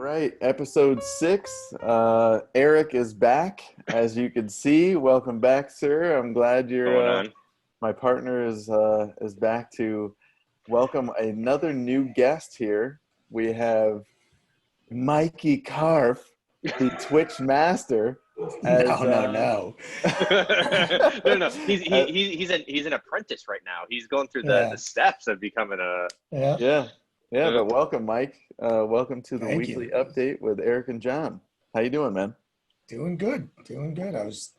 right, episode 6. Eric is back, as you can see. Welcome back, sir. I'm glad Going you're. on. My partner is back to welcome another new guest here. We have Mikey Carf, the Twitch master. No. No. He's an apprentice right now. He's going through the steps of becoming a. Yeah. But welcome, Mike. Welcome to the Thank weekly you. update with Eric and John. How you doing, man? Doing good. I was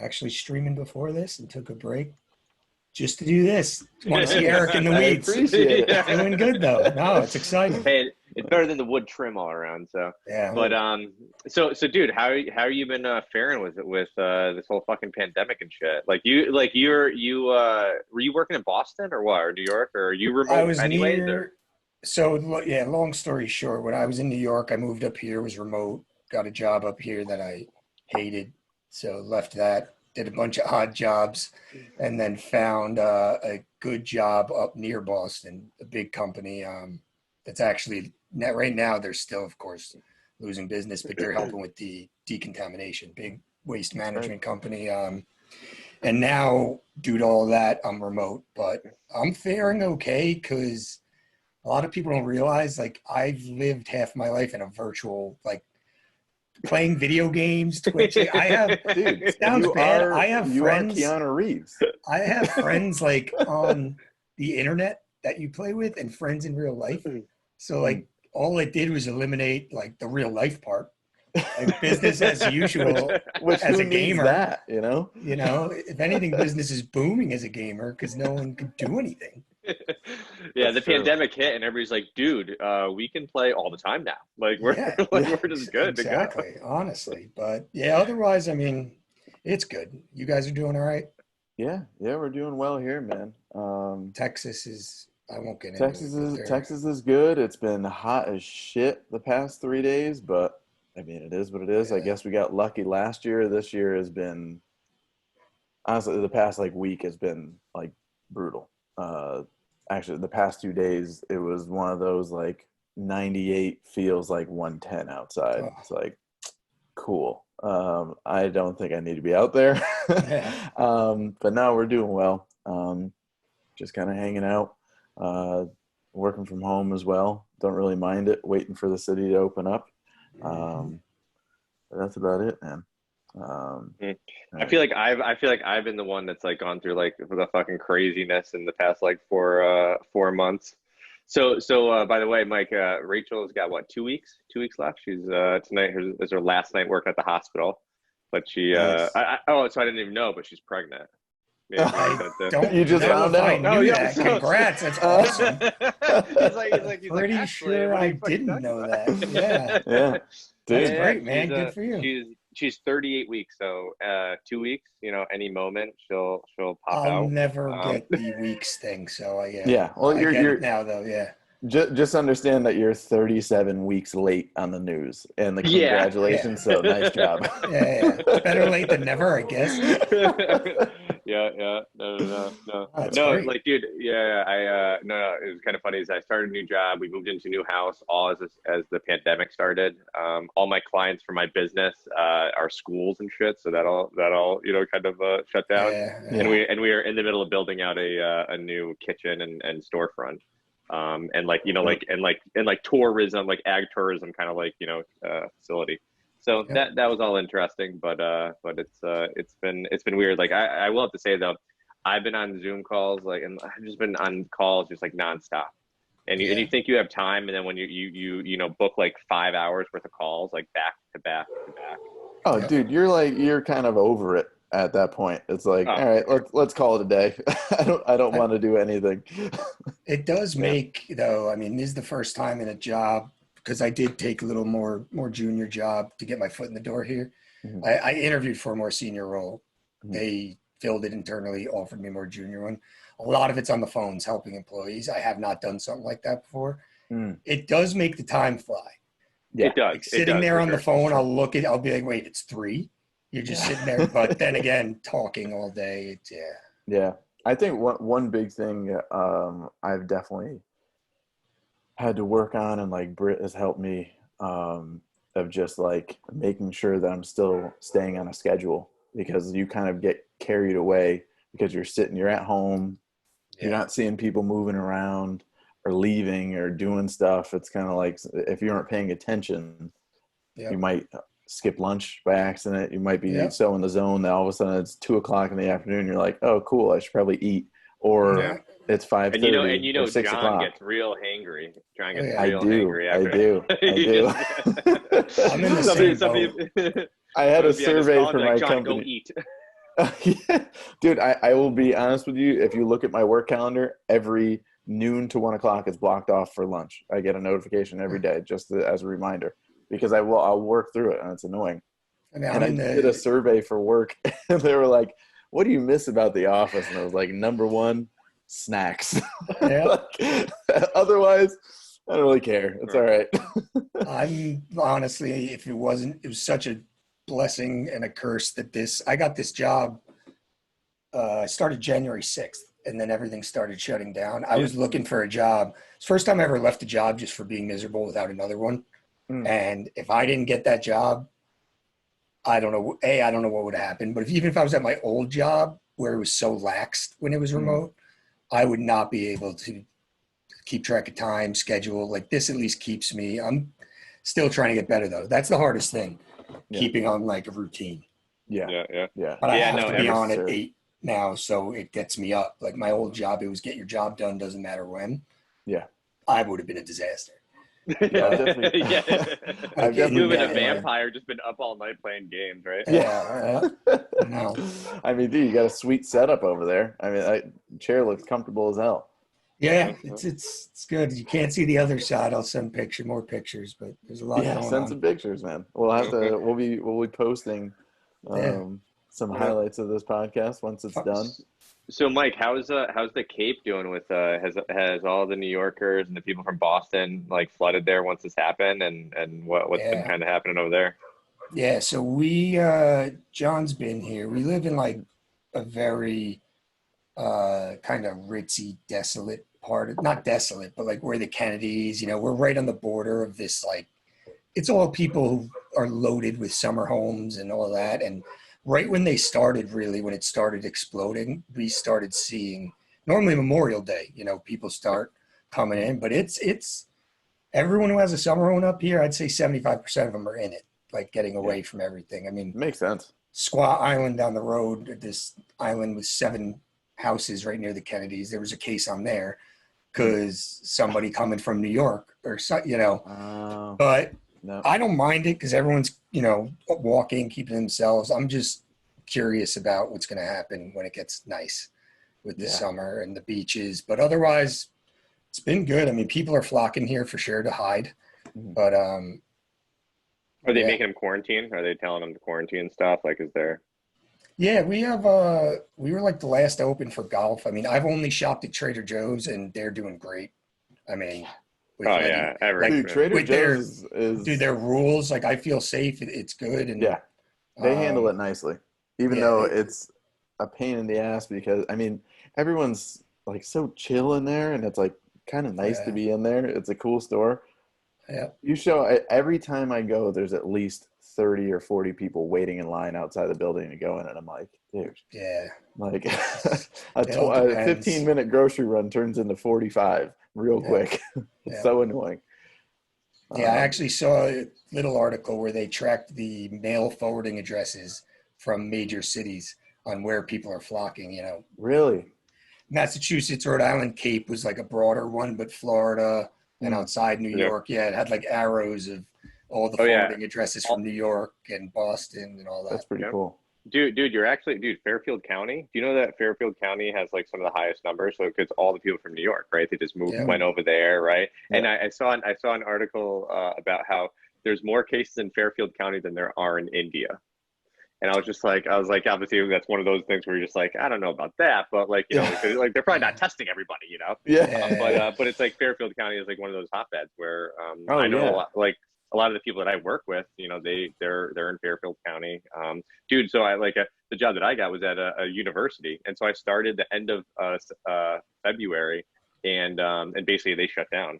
actually streaming before this and took a break just to do this. Want to see Eric in the I weeds. appreciate it. Doing good though. No, it's exciting. Hey, it's better than the wood trim all around. So, Yeah. but so dude, how you been faring with this whole fucking pandemic and shit? Were you working in Boston or what, or New York, or are you remote? I was anyways, near. So yeah, long story short, when I was in New York, I moved up here, was remote, got a job up here that I hated. So left that, did a bunch of odd jobs, and then found a good job up near Boston, a big company that's actually right now they're still, of course, losing business, but they're helping with the decontamination, big waste management company. And now, due to all that, I'm remote, but I'm faring okay because a lot of people don't realize, like, I've lived half my life in a virtual, like, playing video games, Twitch. I have, Dude, it sounds bad. I have you friends. are Keanu Reeves. I have friends like on the internet that you play with and friends in real life. So like all it did was eliminate like the real life part. Like business as usual Which as who a needs gamer. that, you know? You know, if anything, business is booming as a gamer because no one could do anything. Yeah, That's the true. pandemic hit and everybody's like, dude, we can play all the time now. Like we're Yeah. we're just good Exactly, honestly. But yeah, otherwise, I mean, it's good. You guys are doing all right? Yeah, we're doing well here, man. Texas is, I won't get into it. Texas is good. It's been hot as shit the past 3 days, but I mean, it is what it is. Yeah. I guess we got lucky last year. This year has been, honestly, the past like week has been like brutal. Actually, the past 2 days, it was one of those like 98 feels like 110 outside. Oh. It's like, cool. I don't think I need to be out there. Yeah. But no, we're doing well. Just kind of hanging out, working from home as well. Don't really mind it, waiting for the city to open up. But that's about it, man. I feel like I've been the one that's like gone through like the fucking craziness in the past like 4 months. So by the way, Mike, Rachel's got what, 2 weeks? 2 weeks left. She's tonight is her last night working at the hospital, but she Nice. so I didn't even know, but she's pregnant. Don't You just know found if I out. knew Oh, yeah, that. so- Congrats, that's awesome. he's like, Pretty Ashley, sure what are I you fucking didn't talking know about? that. Yeah. Yeah, That's dude. great, man. She's, Good for you. She's 38 weeks, so 2 weeks. You know, any moment she'll pop I'll out. never get the weeks thing, so Yeah, well, I get it now, though. Yeah. Just understand that you're 37 weeks late on the news, and the Yeah. congratulations. So nice job. Yeah. Better late than never, I guess. Yeah. No. That's No, great. like, dude, I no, it was kind of funny. Is I started a new job. We moved into a new house all as the pandemic started. All my clients for my business are schools and shit, so that all kind of shut down. Yeah. And we are in the middle of building out a new kitchen and storefront. And like, like tourism, like ag tourism kind of like, facility. So Yep. that was all interesting, but it's been weird. Like I will have to say though, I've been on Zoom calls, like, and I've just been on calls just like nonstop. And you think you have time, and then when you book like 5 hours worth of calls, like back to back to back. Oh, Yep. dude, you're kind of over it at that point. It's like, Oh, all right, let's call it a day. I don't want to do anything. It does make, though, I mean, this is the first time in a job, because I did take a little more junior job to get my foot in the door here. Mhm. I interviewed for a more senior role. Mhm. They filled it internally, offered me a more junior one. A lot of it's on the phones, helping employees. I have not done something like that before. Mm. It does make the time fly. Yeah. It does. Like sitting there on the phone, I'll be like, wait, it's 3? You're just sitting there. But then again, talking all day, it's, Yeah. I think one big thing I've definitely had to work on, and like Britt has helped me of just like making sure that I'm still staying on a schedule, because you kind of get carried away because you're at home, you're not seeing people moving around or leaving or doing stuff. It's kind of like if you aren't paying attention, you might skip lunch by accident. You might be so in the zone that all of a sudden it's 2:00 in the afternoon. You're like, oh, cool, I should probably eat. Or it's 5:30 or 6 John o'clock. gets real hangry. John gets I real hangry after. I do. I'm in the same boat. I had a survey for my John, company. Go eat. Dude, I will be honest with you. If you look at my work calendar, every noon to 1:00 is blocked off for lunch. I get a notification every day just as a reminder, because I'll work through it, and it's annoying. And I did a survey for work, and they were like, what do you miss about the office? And I was like, number one, snacks. Otherwise, I don't really care. It's all right. I'm honestly, if it was such a blessing and a curse that I got this job. I started January 6th, and then everything started shutting down. I was looking for a job. It's the first time I ever left a job just for being miserable without another one. And if I didn't get that job, I don't know. I don't know what would happen. But even if I was at my old job where it was so laxed when it was remote, I would not be able to keep track of time, schedule. Like this at least keeps me. I'm still trying to get better though. That's the hardest thing, keeping on like a routine. Yeah. But I have to be on at 8 now, so it gets me up. Like my old job, it was get your job done, doesn't matter when. Yeah. I would have been a disaster. You've been a vampire, just been up all night playing games, right? Yeah. No. I mean, dude, you got a sweet setup over there. I mean, the chair looks comfortable as hell. Yeah, it's good. You can't see the other side. I'll send more pictures, but there's a lot going on. Send some pictures, man. We'll have to. We'll be posting some highlights of this podcast once it's done. So, Mike, how's the Cape doing with has all the New Yorkers and the people from Boston like flooded there once this happened, and what's been kind of happening over there? Yeah, so we John's been here. We live in like a very kind of ritzy, desolate part of, not desolate, but like where the Kennedys, we're right on the border of this, like it's all people who are loaded with summer homes and all that. And right when they started, really, when it started exploding, we started seeing normally Memorial Day, people start coming in, but it's everyone who has a summer home up here, I'd say 75% of them are in it, like getting away from everything. I mean, makes sense. Squaw Island down the road, this island with 7 houses right near the Kennedys. There was a case on there because somebody coming from New York or but no. I don't mind it because everyone's, walking, keeping themselves. I'm just curious about what's going to happen when it gets nice with the summer and the beaches. But otherwise, it's been good. I mean, people are flocking here for sure to hide. But are they making them quarantine? Are they telling them to quarantine stuff? Like, is there? Yeah, we have. We were like the last open for golf. I mean, I've only shopped at Trader Joe's, and they're doing great. I mean, Trader Joe's is their rules. Like, I feel safe. It's good, and they handle it nicely, even though it's a pain in the ass because I mean, everyone's like so chill in there, and it's like kind of nice to be in there. It's a cool store. Yeah, every time I go, there's at least 30 or 40 people waiting in line outside the building to go in, and I'm like, dude, like a 15-minute grocery run turns into 45 real quick. It's so annoying. I actually saw a little article where they tracked the mail forwarding addresses from major cities on where people are flocking. Really, Massachusetts, Rhode Island, Cape was like a broader one, but Florida and outside New York, it had like arrows of all the forwarding addresses from New York and Boston and all that. That's pretty cool. Dude, Fairfield County, do you know that Fairfield County has like some of the highest numbers? So it's all the people from New York, right? They just went over there, right? Yeah. And I saw an article about how there's more cases in Fairfield County than there are in India. And I was like, obviously that's one of those things where you're just like, I don't know about that, but like, like they're probably not testing everybody, But it's like Fairfield County is like one of those hotbeds where I know a lot of the people that I work with, they're in Fairfield County. Dude, so I the job that I got was at a university, and so I started the end of February, and basically they shut down.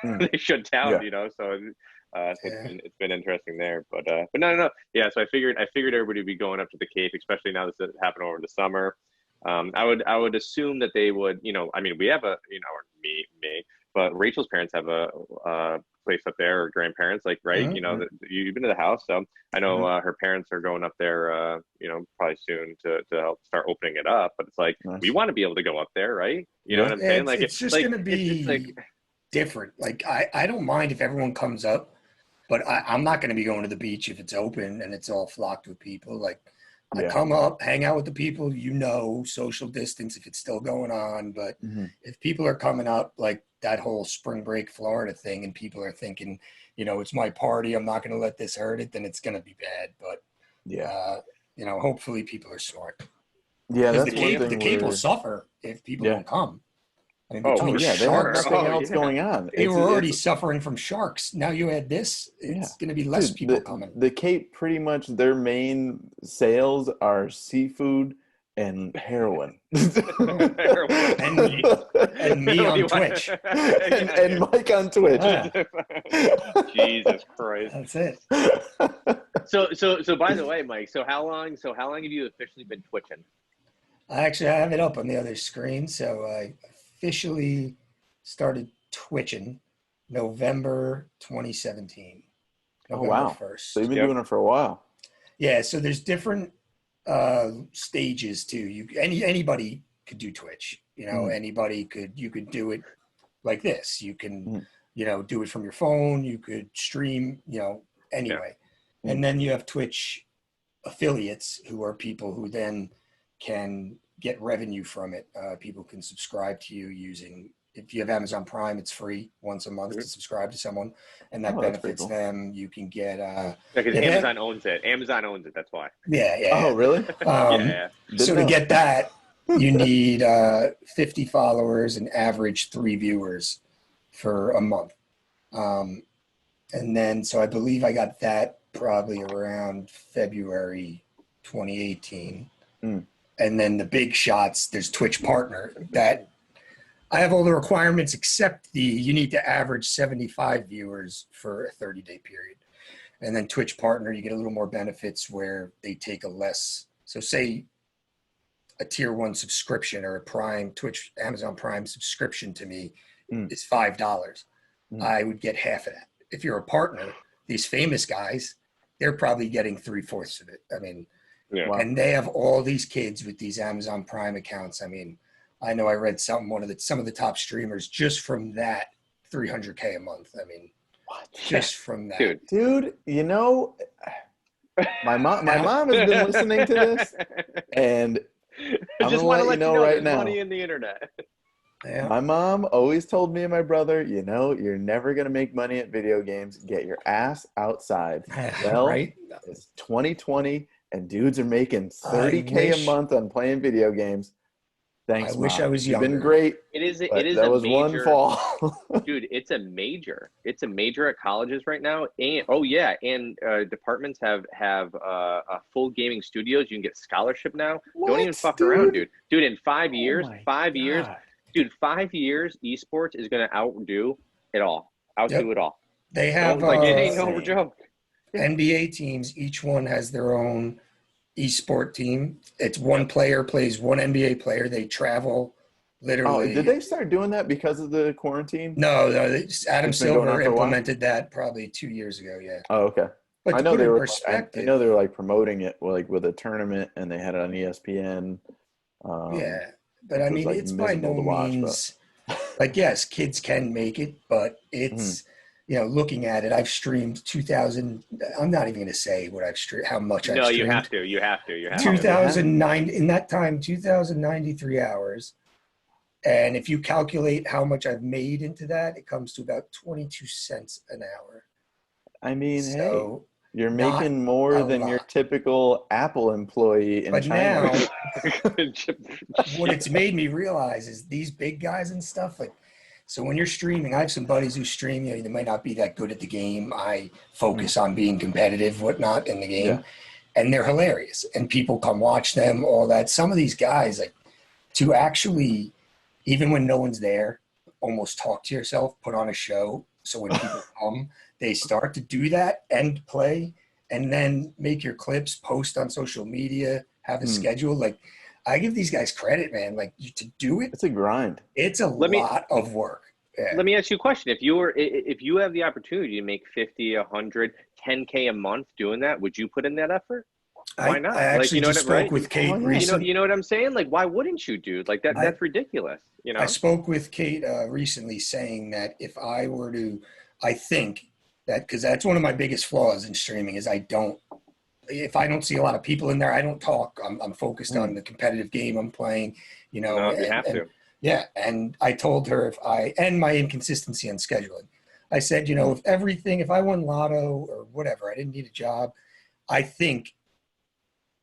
They shut down, so It's been interesting there, but no. Yeah, so I figured everybody would be going up to the Cape, especially now this happened over the summer. I would assume that they would, I mean, we have but Rachel's parents have a place up there, or grandparents, like, right? Mm-hmm. You've been to the house, so I know her parents are going up there, probably soon to help start opening it up. But it's like, Nice. we want to be able to go up there, right? You know what I'm saying? Like, it's just going to be different. Like, I don't mind if everyone comes up, but I'm not going to be going to the beach if it's open and it's all flocked with people. Like, I come up, hang out with the people, social distance if it's still going on. But if people are coming up, like that whole spring break Florida thing, and people are thinking, it's my party, I'm not going to let this hurt it, then it's going to be bad. But, hopefully people are smart. Yeah, that's the Cape will suffer if people don't come. I mean, between they have nothing else going on. They were already suffering from sharks. Now you add this, it's going to be less people coming. The Cape, pretty much their main sales are seafood and heroin. and me on Twitch. and Mike on Twitch. Jesus Christ. That's it. So by the way, Mike, so how long have you officially been twitching? I have it up on the other screen. So I officially started twitching November 2017. November 1st. So you've been doing it for a while. Yeah, so there's different stages too. Anybody could do Twitch. Anybody you could do it like this. You can do it from your phone. You could stream. Anyway, and then you have Twitch affiliates, who are people who then can get revenue from it. People can subscribe to you using, if you have Amazon Prime, it's free once a month to subscribe to someone, and that benefits them. You can get because Amazon owns it. Amazon owns it. That's why. Yeah. Oh, really? So to get that, you need 50 followers and average 3 viewers for a month. And then, so I believe I got that probably around February 2018. And then the big shots, there's Twitch Partner, that I have all the requirements except you need to average 75 viewers for a 30-day period. And then Twitch Partner, you get a little more benefits where they take a less, so say a tier 1 subscription or a Amazon Prime subscription to me is $5. I would get half of that. If you're a partner, these famous guys, they're probably getting 3/4 of it. I mean, and they have all these kids with these Amazon Prime accounts. I mean, I know I read some of the top streamers just from that, $300K a month. I mean, just from that, dude. My mom has been listening to this, and I'm just want to let you know right now. Money in the internet. Yeah. My mom always told me and my brother, you're never going to make money at video games. Get your ass outside. Well, it's 2020 and dudes are making $30K a month on playing video games. Thanks, I wish I was younger. younger. You've been great. It is that a was major, one fall. Dude, it's a major at colleges right now. And departments have full gaming studios. You can get scholarship now. Don't even fuck around, dude. In 5 years, 5 years. Dude, 5 years, esports is going to outdo it all. Outdo it all. They have it ain't no joke. NBA teams. Each one has their own esport team. It's one player plays one NBA player. They travel literally. Oh, did they start doing that because of the quarantine? No. Adam Silver implemented that probably 2 years ago. Yeah. Oh, okay. But I know they were. I know they were like promoting it with a tournament, and they had it on ESPN. But I mean, it's by no means like, yes, kids can make it, but it's, looking at it, I've streamed 2,000. I'm not even going to say what I've streamed, how much I've streamed. No, you have to. 2009, in that time, 2,093 hours. And if you calculate how much I've made into that, it comes to about 22 cents an hour. I mean, hey. You're making more than your typical Apple employee in China. Now, what it's made me realize is these big guys and stuff, like, so when you're streaming, I have some buddies who stream, they might not be that good at the game. I focus on being competitive, whatnot in the game, and they're hilarious. And people come watch them, all that. Some of these guys, like, to actually, even when no one's there, almost talk to yourself, put on a show, So when people come, they start to do that, end play, and then make your clips, post on social media, have a schedule. Like, I give these guys credit, man. Like, to do it, It's a grind. it's a lot of work. Yeah. Let me ask you a question. If you have the opportunity to make 50, 100, 10K a month doing that, would you put in that effort? Why not? I actually just spoke with Kate recently. You know what I'm saying? Like, why wouldn't you, dude? Like that's ridiculous. You know, I spoke with Kate recently saying that if I were to, I think that, because that's one of my biggest flaws in streaming is if I don't see a lot of people in there, I don't talk. I'm focused on the competitive game I'm playing, you know. No, you have to. Yeah, and I told her and my inconsistency on scheduling. I said, you know, if I won lotto or whatever, I didn't need a job. I think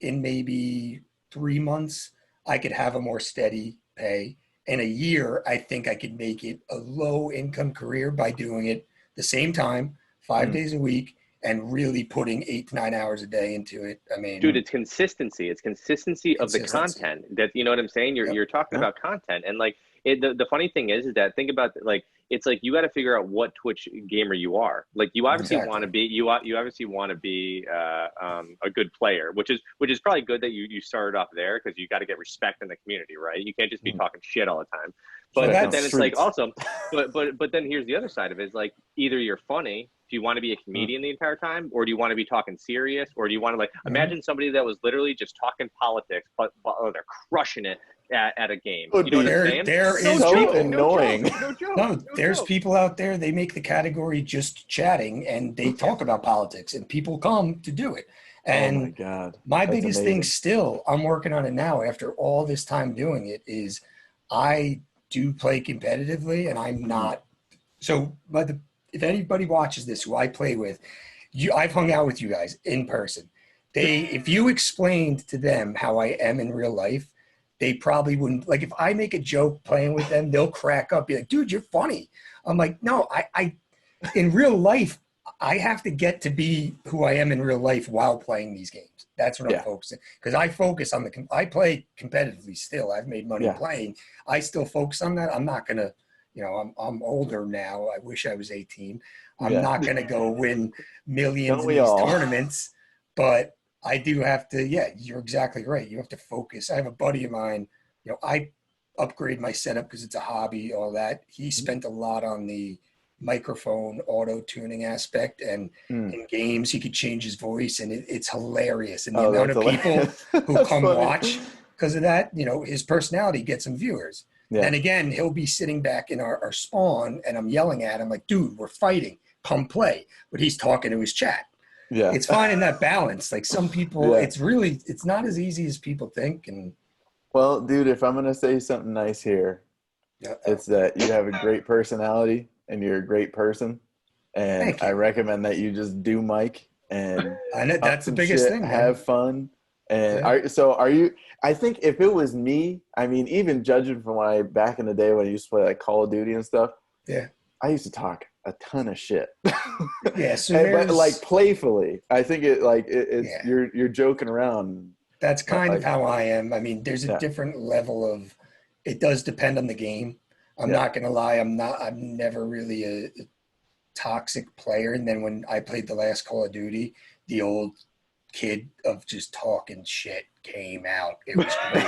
in maybe 3 months, I could have a more steady pay. In a year, I think I could make it a low income career by doing it the same time, 5 days a week, and really putting 8 to 9 hours a day into it. I mean, dude, it's consistency. It's consistency of the content. That, you know what I'm saying? You're talking about content, and like the funny thing is that think about, like, it's like you got to figure out what Twitch gamer you are. Like, you obviously want to be you obviously want to be a good player, which is probably good that you started off there, because you got to get respect in the community, right? You can't just be talking shit all the time. But then it's like also, but then here's the other side of it, is like, either you're funny. Do you want to be a comedian the entire time, or do you want to be talking serious, or do you want to, like, imagine somebody that was literally just talking politics, but they're crushing it at a game. You know what I'm saying? There is so annoying. No joke. No, there's people out there, they make the category just chatting, and they talk about politics, and people come to do it. And oh my God, my biggest thing still, I'm working on it now after all this time doing it, is I do play competitively, and I'm not. So if anybody watches this who I play with, I've hung out with you guys in person. If you explained to them how I am in real life, they probably wouldn't. Like, if I make a joke playing with them, they'll crack up, be like, dude, you're funny. I'm like, no, I in real life, I have to get to be who I am in real life while playing these games. That's what I'm focusing. Because I focus on I play competitively still. I've made money playing. I still focus on that. I'm not going to, you know, I'm older now. I wish I was 18. I'm not going to go win millions in these tournaments, but I do have to, you're exactly right. You have to focus. I have a buddy of mine, you know, I upgrade my setup because it's a hobby, all that. He spent a lot on the microphone auto tuning aspect, and in games he could change his voice, and it's hilarious. And the amount of people who come watch because of that, you know, his personality gets some viewers. Yeah. And again, he'll be sitting back in our spawn, and I'm yelling at him like, dude, we're fighting, come play. But he's talking to his chat. Yeah. It's finding that balance. Like, some people, it's not as easy as people think. And well, dude, if I'm going to say something nice here, it's that you have a great personality and you're a great person. And I recommend that you just do mic and I know that's the biggest thing, man. Have fun. And I think if it was me, I mean, even judging from back in the day when I used to play like Call of Duty and stuff, I used to talk a ton of shit. But like playfully. I think you're joking around. That's kind of how I am. I mean, there's a different level of, it does depend on the game. I'm not gonna lie, I'm never really a toxic player. And then when I played the last Call of Duty, the old kid of just talking shit came out. It was great.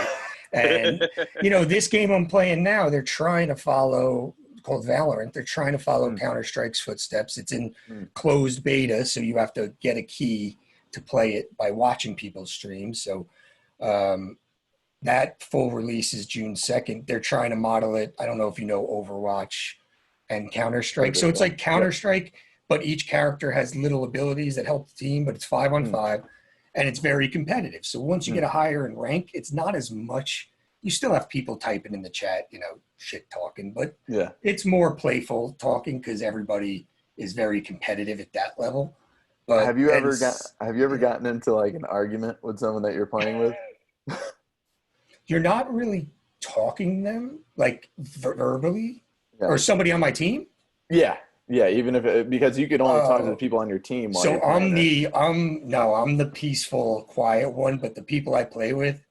And you know, this game I'm playing now, they're trying to follow, called Valorant, they're trying to follow Counter-Strike's footsteps. It's in closed beta, so you have to get a key to play it by watching people's streams. So that full release is June 2nd. They're trying to model it. I don't know if you know Overwatch and Counter-Strike. So it's like Counter-Strike, but each character has little abilities that help the team, but it's 5-on-5, and it's very competitive. So once you get a higher in rank, it's not as much. You still have people typing in the chat, you know, shit talking, but it's more playful talking because everybody is very competitive at that level. But have you ever gotten into like an argument with someone that you're playing with? You're not really talking to them like verbally, or somebody on my team. Yeah, even if because you can only talk to the people on your team. So I'm the peaceful, quiet one, but the people I play with,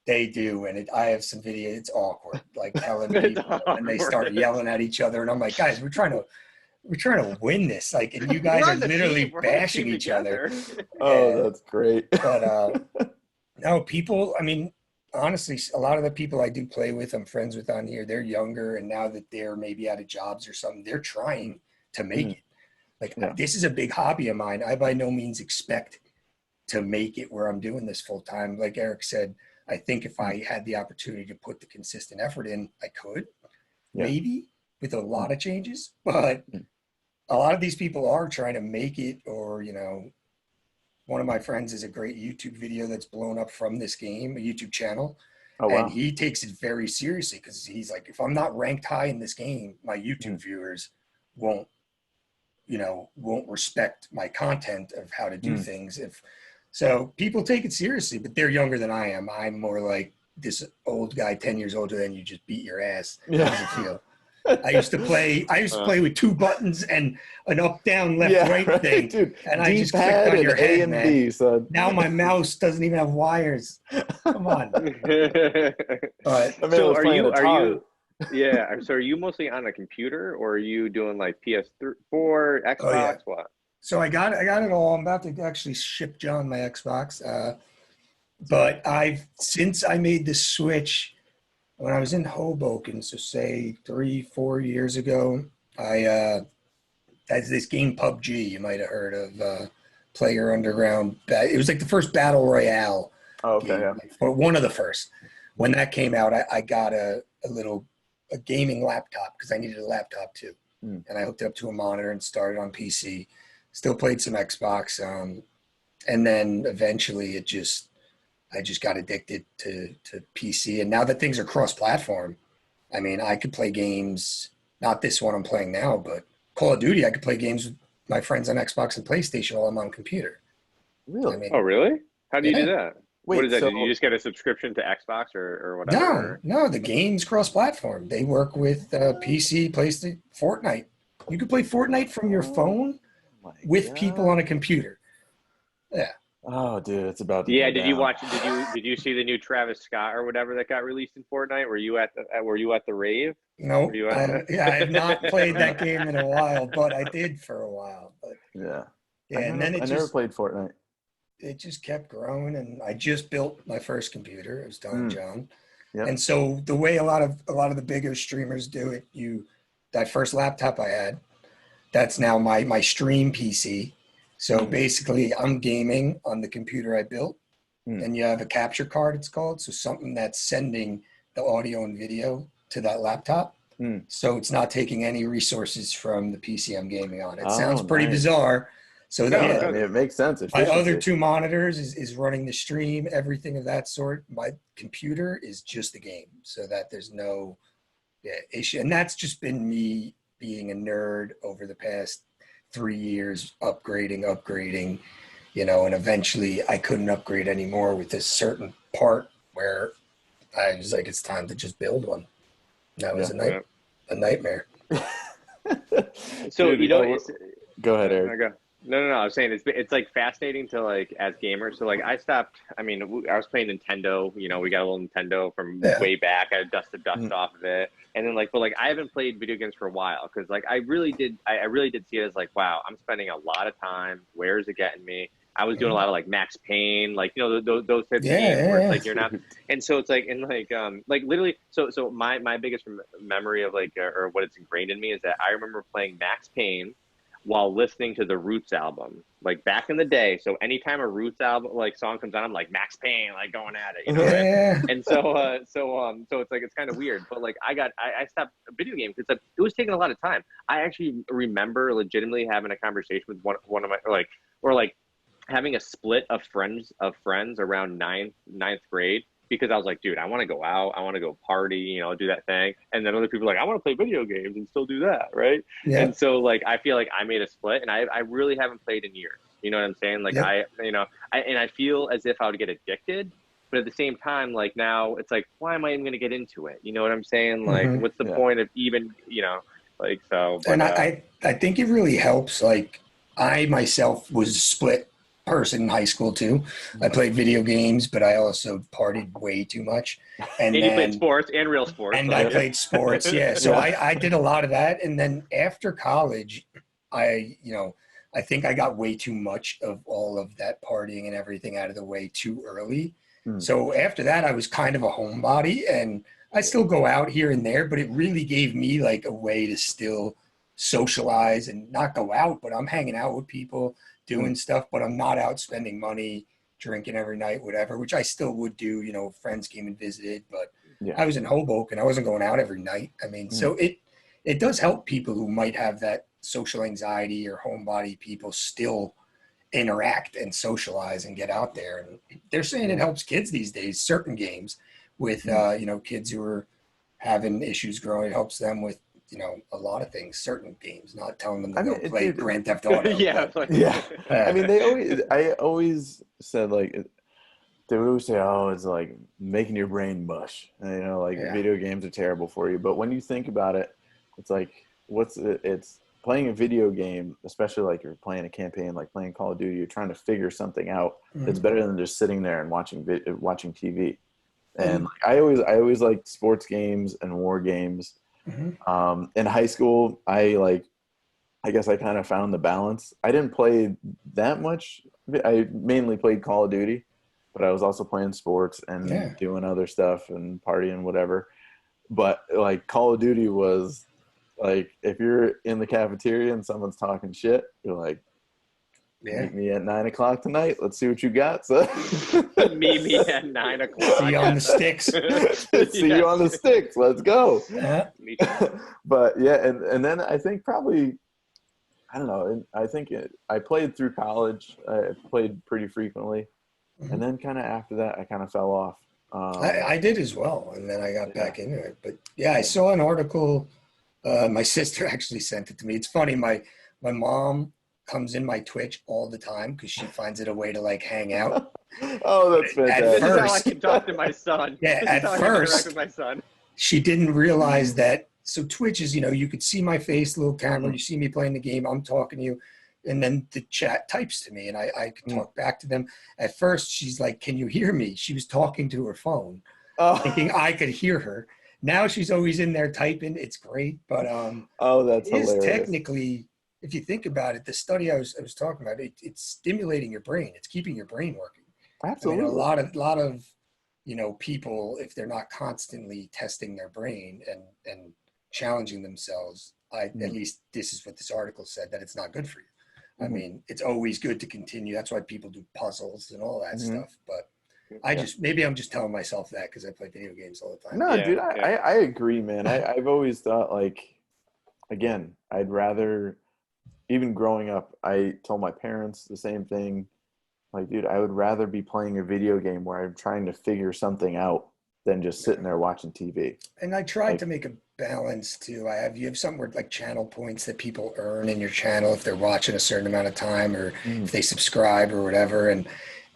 they do, and I have some video. It's awkward, like telling people, and they start yelling at each other, and I'm like, guys, we're trying to we're trying to win this. Like, and you We're guys are on the team. literally We're on the bashing team each other. together. Oh, Yeah. that's great. But no, people, I mean, honestly, a lot of the people I do play with, I'm friends with on here, they're younger. And now that they're maybe out of jobs or something, they're trying to make it. Like, this is a big hobby of mine. I by no means expect to make it where I'm doing this full time. Like Eric said, I think if I had the opportunity to put the consistent effort in, I could, maybe with a lot of changes. But a lot of these people are trying to make it, or, you know, one of my friends is a great YouTube video that's blown up from this game, a YouTube channel. Oh, wow. And he takes it very seriously because he's like, if I'm not ranked high in this game, my YouTube viewers won't respect my content of how to do things. So people take it seriously, but they're younger than I am. I'm more like this old guy, 10 years older than you, just beat your ass. How does it feel? I used to play with 2 buttons and an up, down, left, right thing. Dude, and I just clicked on your head, A and man. B, son. Now my mouse doesn't even have wires. Come on. But so are you yeah, so are you mostly on a computer, or are you doing like PS4, Xbox, what? So I got it all. I'm about to actually ship John my Xbox. But since I made the switch when I was in Hoboken, so say 3-4 years ago, that's this game PUBG. You might have heard of Player Underground. It was like the first battle royale. Oh, okay, game, or one of the first. When that came out, I got a gaming laptop because I needed a laptop too, and I hooked it up to a monitor and started on PC. Still played some Xbox, and then eventually I just got addicted to PC. And now that things are cross-platform, I mean, I could play games. Not this one I'm playing now, but Call of Duty. I could play games with my friends on Xbox and PlayStation while I'm on computer. Really? I mean, oh, really? How do you do that? Wait, what is that? so, Did you just get a subscription to Xbox or whatever? No, the game's cross-platform. They work with PC, PlayStation, Fortnite. You could play Fortnite from your phone with people on a computer. Yeah. Oh, dude, it's about to Yeah, go did you down. watch? Did you see the new Travis Scott or whatever that got released in Fortnite? Were you at the rave? No, Were you I have not played that game in a while, but I did for a while. But Yeah, and then I never played Fortnite. It just kept growing, and I just built my first computer. It was telling John. Yep. And so the way a lot of the bigger streamers do it, that first laptop I had, that's now my stream PC. So basically, I'm gaming on the computer I built, and you have a capture card, it's called. So something that's sending the audio and video to that laptop. So it's not taking any resources from the PC I'm gaming on. It sounds pretty bizarre. So I mean, it makes sense. My other 2 monitors is running the stream, everything of that sort. My computer is just the game, so that there's no issue. And that's just been me being a nerd over the past 3 years, upgrading, and eventually I couldn't upgrade anymore with this certain part where I was like, it's time to just build one. That was a nightmare. So, dude, go ahead, Eric. No. I was saying it's like fascinating to like as gamers. So like I stopped. I mean, I was playing Nintendo. We got a little Nintendo from way back. I dusted dust off of it, and then but I haven't played video games for a while because I really did see it as like, wow, I'm spending a lot of time. Where is it getting me? I was doing a lot of like Max Payne, like those types of games where it's like you're not, and so it's like literally. So my biggest memory of or what it's ingrained in me is that I remember playing Max Payne while listening to the Roots album, like back in the day. So anytime a Roots album song comes on, I'm like Max Payne, like going at it, right? And so it's like it's kind of weird, but I stopped a video game because it was taking a lot of time. I actually remember legitimately having a conversation with one of my having a split of friends around ninth grade. Because I was like, dude, I want to go out. I want to go party, do that thing. And then other people are like, I want to play video games and still do that, right? Yeah. And so, I feel like I made a split, and I really haven't played in years. You know what I'm saying? I feel as if I would get addicted. But at the same time, now it's like, why am I even going to get into it? You know what I'm saying? What's the point of even, so. But, and I think it really helps. I myself was split person in high school too. I played video games, but I also partied way too much. And you played sports and real sports. And I played sports, yeah. So I did a lot of that. And then after college, I think I got way too much of all of that partying and everything out of the way too early. So after that, I was kind of a homebody, and I still go out here and there, but it really gave me like a way to still socialize and not go out, but I'm hanging out with people, doing stuff, but I'm not out spending money, drinking every night, whatever, which I still would do. You know, friends came and visited, but I was in Hoboken. I wasn't going out every night. I mean, so it does help people who might have that social anxiety or homebody people still interact and socialize and get out there. And they're saying it helps kids these days, certain games with, kids who are having issues growing. It helps them with, a lot of things, certain games, not telling them to go play Grand Theft Auto. I mean, I always said, like, they would always say, oh, it's like making your brain mush. And, video games are terrible for you. But when you think about it, it's like, it's playing a video game, especially like you're playing a campaign, like playing Call of Duty, you're trying to figure something out. It's better than just sitting there and watching TV. And I always liked sports games and war games. In high school, I guess I kind of found the balance. I didn't play that much. I mainly played Call of Duty, but I was also playing sports and doing other stuff and partying, whatever. But like Call of Duty was like, if you're in the cafeteria and someone's talking shit, you're like, meet me at 9 o'clock tonight. Let's see what you got, son. Meet me at 9 o'clock. See you on the sticks. See you on the sticks. Let's go. Yeah. But yeah, and then I think probably, I don't know. I played through college. I played pretty frequently, and then kind of after that, I kind of fell off. I did as well, and then I got back into it. But yeah, I saw an article. My sister actually sent it to me. It's funny. My mom comes in my Twitch all the time because she finds it a way to like hang out. Oh, that's fantastic. This is how I can talk to my son. Yeah, at first, with my son. She didn't realize that. So Twitch is, you could see my face, little camera, you see me playing the game, I'm talking to you, and then the chat types to me, and I could talk back to them. At first, she's like, "Can you hear me?" She was talking to her phone, thinking I could hear her. Now she's always in there typing. It's great, but that's hilarious. Technically, if you think about it, the study I was talking about, it's stimulating your brain. It's keeping your brain working. Absolutely. I mean, a lot of people, if they're not constantly testing their brain and challenging themselves, at least this is what this article said, that it's not good for you. I mean, it's always good to continue. That's why people do puzzles and all that stuff. But maybe I'm just telling myself that because I play video games all the time. No, dude, I agree, man. I've always thought, like, again, I'd rather, even growing up, I told my parents the same thing. Like, dude, I would rather be playing a video game where I'm trying to figure something out than just sitting there watching TV. And I tried to make a balance too. You have somewhere like channel points that people earn in your channel if they're watching a certain amount of time or if they subscribe or whatever. And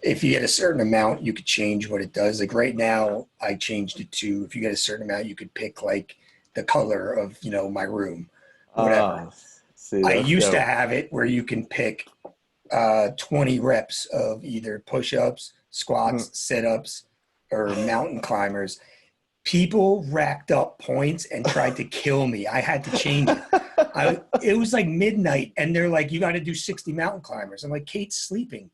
if you get a certain amount, you could change what it does. Like right now, I changed it to, if you get a certain amount, you could pick like the color of, my room, whatever. I used to have it where you can pick 20 reps of either push-ups, squats, sit-ups, or mountain climbers. People racked up points and tried to kill me. I had to change it. It was like midnight, and they're like, "You got to do 60 mountain climbers." I'm like, "Kate's sleeping."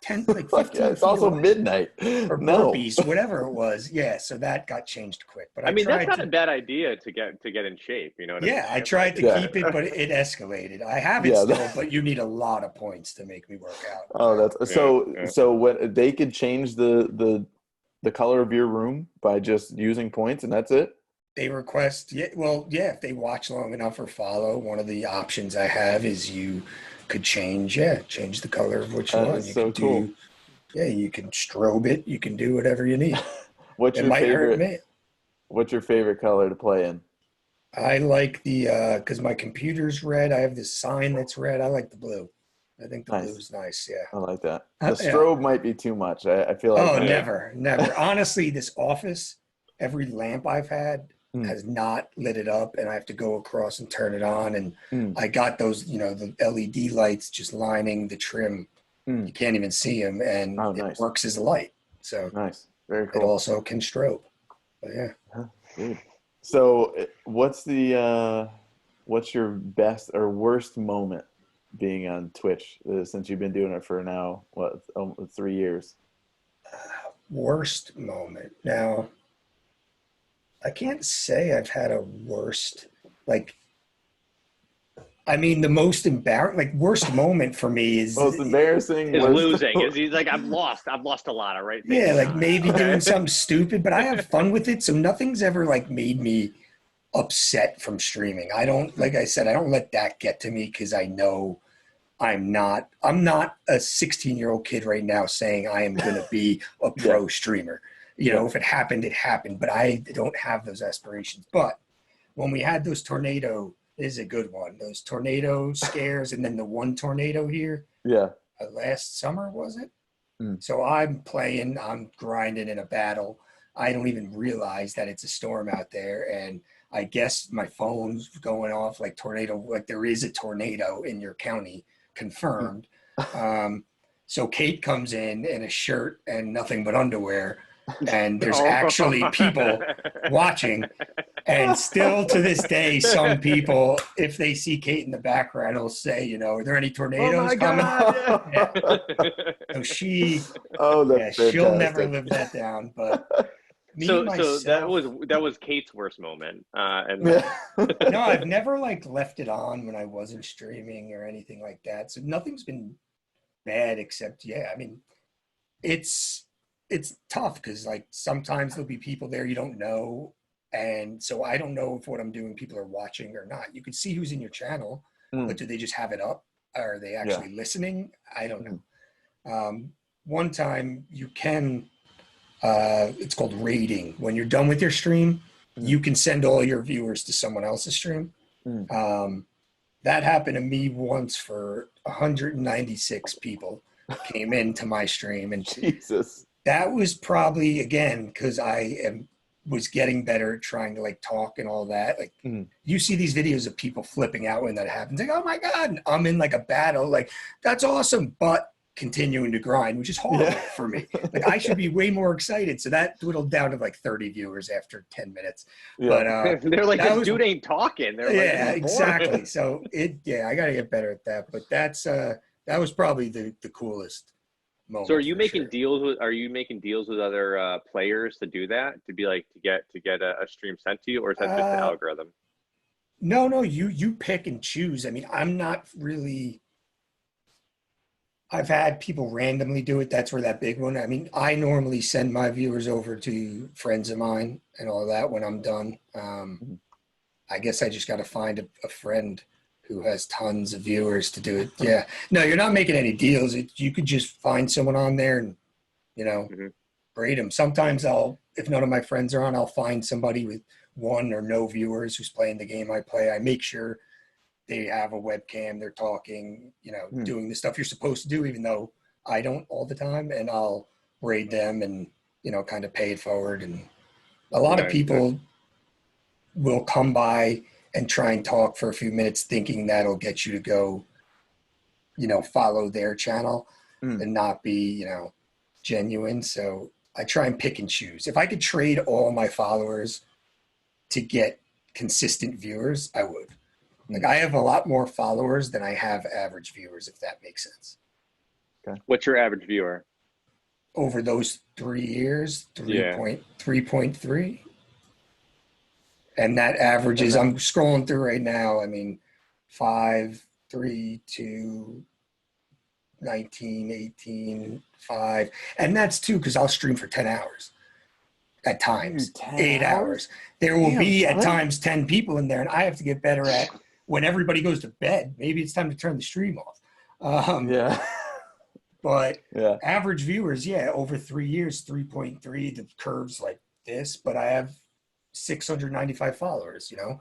15 it's also away. Midnight. Or burpees, whatever it was. Yeah, so that got changed quick. But I mean, that's not a bad idea to get in shape. You know what I mean? I tried to keep it, but it escalated. I have it still, but you need a lot of points to make me work out. Oh, that's so when they could change the color of your room by just using points, and that's it? They request, if they watch long enough or follow, one of the options I have is you could change the color of what you want. You so cool. You can strobe it. You can do whatever you need. What's your favorite color to play in? I like the, because my computer's red. I have this sign that's red. I like the blue. I think the blue is nice. Yeah. I like that. The strobe might be too much. I feel like. Oh, never. Honestly, this office, every lamp I've had has not lit it up, and I have to go across and turn it on. And I got those, the LED lights just lining the trim You can't even see him, and it works as a light. So nice, very cool. It also can strobe. But yeah. Good. So what's your best or worst moment being on Twitch since you've been doing it for now, 3 years? Worst moment. Now, I can't say I've had a worst, like, I mean, the most worst moment for me is most embarrassing is losing. Is he's like, I've lost a lot of right things. Yeah, like maybe doing something stupid, but I have fun with it. So nothing's ever like made me upset from streaming. I don't, like I said, I don't let that get to me because I know I'm not a 16-year-old kid right now saying I am going to be a pro streamer. You know, if it happened, it happened, but I don't have those aspirations. But when we had those tornado, this is a good one, those tornado scares, and then the one tornado here. Yeah. Last summer, was it? So I'm grinding in a battle. I don't even realize that it's a storm out there. And I guess my phone's going off like tornado, like there is a tornado in your county, confirmed. So Kate comes in a shirt and nothing but underwear. And there's actually people watching. And still to this day, some people, if they see Kate in the background, will say, you know, are there any tornadoes coming? So she'll never live that down. But so that was Kate's worst moment. No, I've never like left it on when I wasn't streaming or anything like that. So nothing's been bad except, I mean, it's tough because like sometimes there'll be people there you don't know. And so I don't know if what I'm doing people are watching or not. You can see who's in your channel, but do they just have it up? Are they actually listening? I don't know. One time you can, it's called raiding. When you're done with your stream, you can send all your viewers to someone else's stream. That happened to me once for 196 people came into my stream. And Jesus. That was probably, again, because was getting better at trying to like talk and all that. Like you see these videos of people flipping out when that happens. Like, oh my God, and I'm in like a battle. Like, that's awesome. But continuing to grind, which is horrible for me. Like I should be way more excited. So that dwindled down to like 30 viewers after 10 minutes. But they're like, this dude ain't talking. They're like, exactly. So I got to get better at that. But that was probably the coolest moment. So are you making deals with other players to do that, to be like to get a stream sent to you, or is that just the algorithm? No, you pick and choose. I mean, I'm not really. I've had people randomly do it. That's where that big one. I mean, I normally send my viewers over to friends of mine and all that when I'm done. I guess I just got to find a friend who has tons of viewers to do it. Yeah. No, you're not making any deals. You could just find someone on there and, you know, raid them. Sometimes if none of my friends are on, I'll find somebody with one or no viewers who's playing the game I play. I make sure they have a webcam, they're talking, you know, doing the stuff you're supposed to do, even though I don't all the time, and I'll raid them and, you know, kind of pay it forward. And a lot of people will come by and try and talk for a few minutes thinking that'll get you to go, you know, follow their channel and not be, you know, genuine. So I try and pick and choose. If I could trade all my followers to get consistent viewers, I would. Like I have a lot more followers than I have average viewers, if that makes sense. Okay. What's your average viewer? Over those 3 years, 3.3. And that averages, I'm scrolling through right now. I mean, 5, 3, 2, 19, 18, 5. And that's too, because I'll stream for 10 hours at times, 8 hours. There will be at times 10 people in there, and I have to get better at when everybody goes to bed. Maybe it's time to turn the stream off. But average viewers, over 3 years, 3.3. The curve's like this, but I have 695 followers, you know.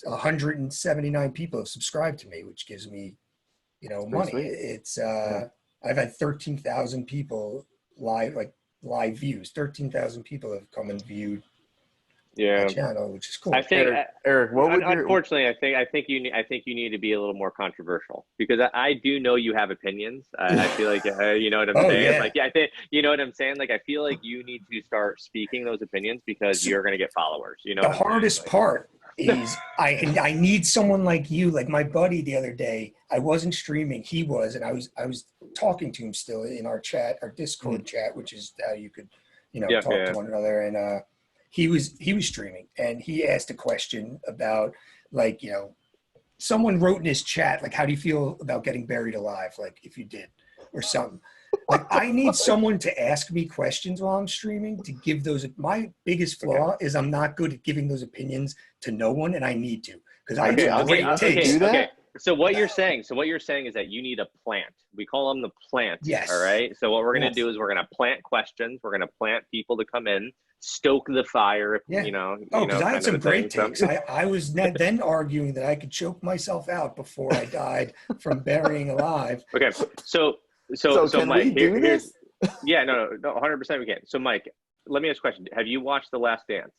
179 people have subscribed to me, which gives me, you know, money. Sweet. It's I've had 13,000 people live views. 13,000 people have come and viewed channel, which is cool. I think Eric, what would unfortunately, I think you need to be a little more controversial, because I do know you have opinions. I feel like you know what I'm saying. Yeah. Like, I think you know what I'm saying. Like, I feel like you need to start speaking those opinions, because you're going to get followers. You know, the hardest part is I need someone like you. Like my buddy the other day, I wasn't streaming, he was, and I was talking to him still in our chat, our Discord chat, which is how you could, talk to one another. And he was streaming, and he asked a question about, like, someone wrote in his chat, like, how do you feel about getting buried alive? Like, if you did, or something. Like, I need someone to ask me questions while I'm streaming to give those. My biggest flaw is I'm not good at giving those opinions to no one, and I need to, because I get great takes. Okay. So what you're saying is that you need a plant. We call them the plant. Yes. All right. So what we're going to do is we're going to plant questions. We're going to plant people to come in, stoke the fire. Because I had some great takes. I was then arguing that I could choke myself out before I died from burying alive. Okay. So can Mike, we do this? Yeah, no, 100% we can. So Mike, let me ask a question. Have you watched The Last Dance?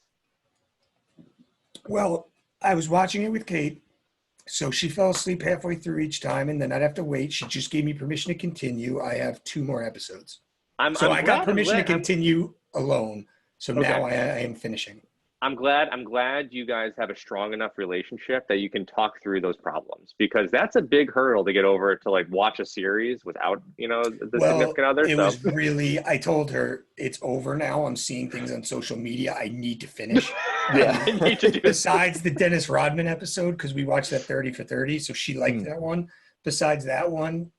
Well, I was watching it with Kate. So she fell asleep halfway through each time, and then I'd have to wait. She just gave me permission to continue. I have 2 more episodes. I got permission to continue alone. So now I am finishing. I'm glad you guys have a strong enough relationship that you can talk through those problems, because that's a big hurdle to get over, to like watch a series without, the significant other. It was really, I told her it's over now. I'm seeing things on social media. I need to finish. I need to do Besides the Dennis Rodman episode, because we watched that 30 for 30. So she liked that one. Besides that one,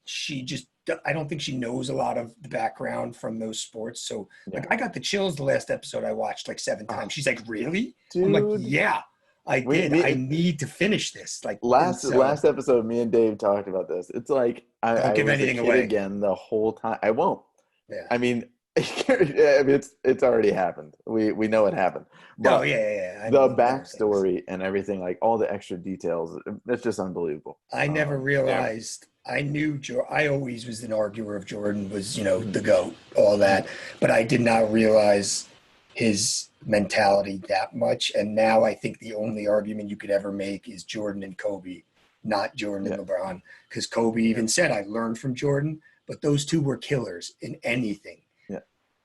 I don't think she knows a lot of the background from those sports. So like, I got the chills the last episode I watched like 7 times. She's like, really? Dude. I'm like, yeah, I did. I need to finish this. Like last episode, me and Dave talked about this. It's like, I give anything away again the whole time. I won't. Yeah. I mean, it's already happened. We know it happened. But the backstory and everything, like all the extra details, it's just unbelievable. I never realized. I knew I always was an arguer of Jordan was, the GOAT, all that, but I did not realize his mentality that much. And now I think the only argument you could ever make is Jordan and Kobe, not Jordan and LeBron, because Kobe even said, I learned from Jordan, but those 2 were killers in anything. Yeah.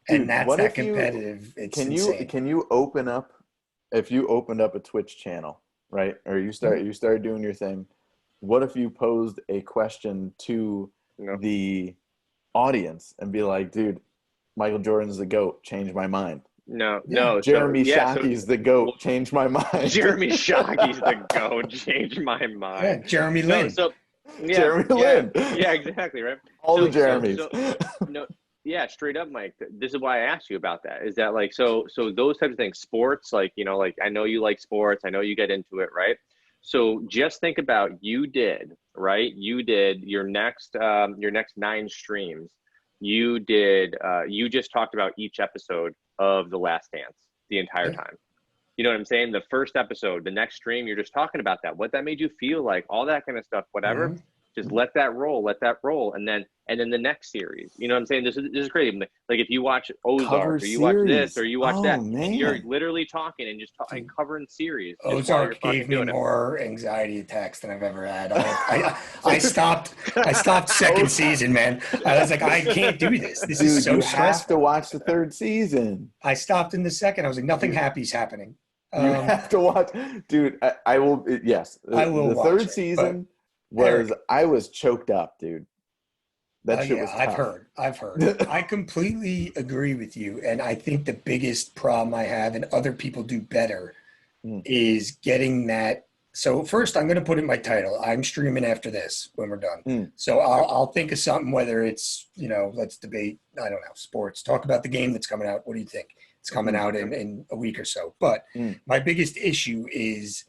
Dude, and that's that competitive. It's insane. Can you open up, if you opened up a Twitch channel, right? Or you started doing your thing. What if you posed a question to the audience and be like, dude, Michael Jordan's the GOAT, change my mind. No. Jeremy Shockey's the GOAT, change my mind. Jeremy Shockey's the GOAT, change my mind. Yeah, Jeremy Lin. Jeremy Lin. Yeah, exactly, right? All the Jeremys. Yeah, straight up, Mike. This is why I asked you about that. Is that like, so those types of things, sports, like, like I know you like sports. I know you get into it, right? So just think about, you did your next 9 streams. You just talked about each episode of The Last Dance the entire time. You know what I'm saying? The first episode, the next stream, you're just talking about that, what that made you feel like, all that kind of stuff, whatever. Just let that roll, and then the next series. You know what I'm saying? This is crazy. Like if you watch Ozark, or you watch this, or you watch that, man. You're literally talking and just covering series. Ozark gave me more anxiety attacks than I've ever had. I stopped second season, man. I was like, I can't do this. This is so stressful. You have to watch the 3rd season. I stopped in the 2nd. I was like, nothing happy's happening. You have to watch, dude. I will. Yes, I will. The 3rd season. I was choked up, dude. That shit was tough. I've heard. I completely agree with you. And I think the biggest problem I have, and other people do better, is getting that. So first, I'm going to put in my title. I'm streaming after this when we're done. So I'll think of something, whether it's, let's debate, I don't know, sports. Talk about the game that's coming out. What do you think? It's coming out in a week or so. But my biggest issue is,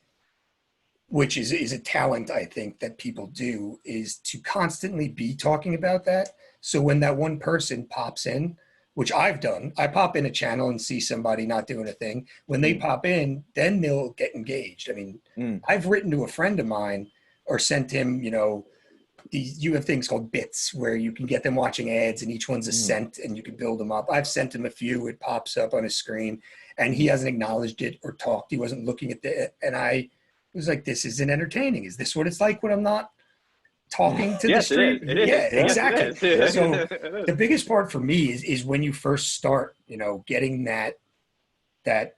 which is a talent, I think, that people do, is to constantly be talking about that. So when that one person pops in, which I've done, I pop in a channel and see somebody not doing a thing. When they pop in, then they'll get engaged. I mean, I've written to a friend of mine or sent him, you have things called bits where you can get them watching ads and each one's a cent and you can build them up. I've sent him a few, it pops up on his screen. and he hasn't acknowledged it or talked. He wasn't looking at and I was like, this isn't entertaining. Is this what it's like when I'm not talking to the stream? It is. Yeah, exactly. It is. So the biggest part for me is when you first start, getting that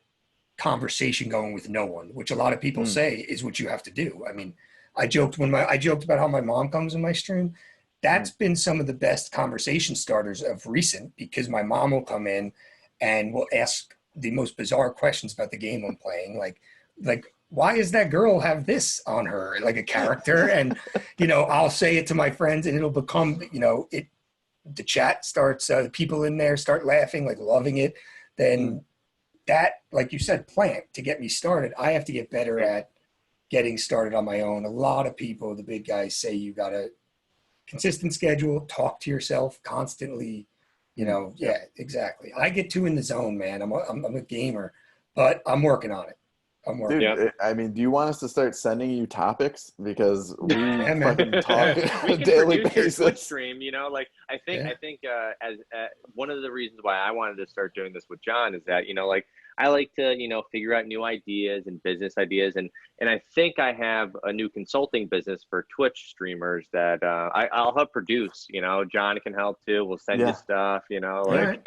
conversation going with no one, which a lot of people say is what you have to do. I mean, I joked about how my mom comes in my stream. That's been some of the best conversation starters of recent, because my mom will come in and will ask the most bizarre questions about the game I'm playing. Like, why does that girl have this on her, like a character? And, I'll say it to my friends and it'll become, the chat starts, people in there start laughing, like loving it. Then that, like you said, plant to get me started. I have to get better at getting started on my own. A lot of people, the big guys, say you got to consistent schedule, talk to yourself constantly, Yeah, exactly. I get too in the zone, man. I'm a gamer, but I'm working on it. Dude, I mean, do you want us to start sending you topics, because we fucking talk on a daily basis? Twitch stream, I think as one of the reasons why I wanted to start doing this with John is that I like to figure out new ideas and business ideas, and I think I have a new consulting business for Twitch streamers that I'll help produce. John can help too. We'll send you stuff. We'll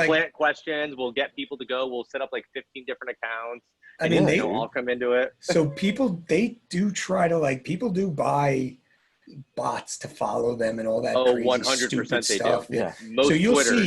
plant questions. We'll get people to go. We'll set up like 15 different accounts. I mean, they all come into it. So people people do buy bots to follow them and all that. Oh, crazy 100% they stuff. Do. Yeah.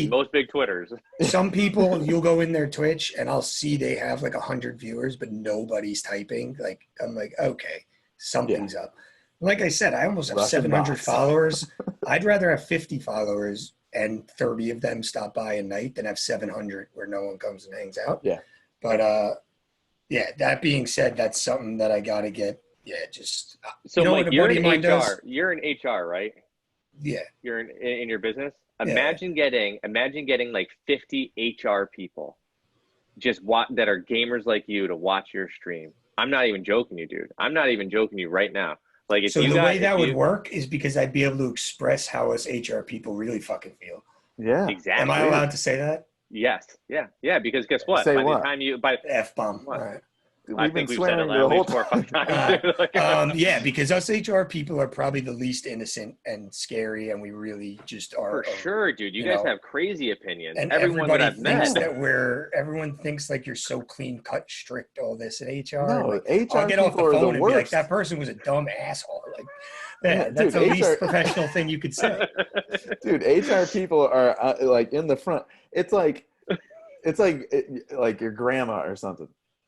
Most big Twitters. Some people, you'll go in their Twitch and I'll see they have like 100 viewers, but nobody's typing. Like, I'm like, okay, something's up. Like I said, I almost have 700 followers. I'd rather have 50 followers and 30 of them stop by a night than have 700 where no one comes and hangs out. Yeah. But, that being said, that's something that I got to get. Yeah, just so Mike, you're in HR. You're in HR, right? Yeah. You're in your business. Imagine getting like 50 HR people just that are gamers like you to watch your stream. I'm not even joking you, dude. I'm not even joking you right now. Like, if so the way that would work is because I'd be able to express how us HR people really fucking feel. Yeah, exactly. Am I allowed to say that? Yes. Yeah. Because guess what? Say by what? the time you F-bomb. All right. I think we've said it at least 4 or 5 times. Yeah, because us HR people are probably the least innocent and scary, and we really just are. For sure, dude. You guys have crazy opinions. And everybody thinks everyone thinks like you're so clean cut, strict, all this in HR. No, like, HR I'll get off the phone and worst. be like, that person was a dumb asshole. Like, that's the least professional thing you could say. Dude, HR people are like in the front. It's like your grandma or something.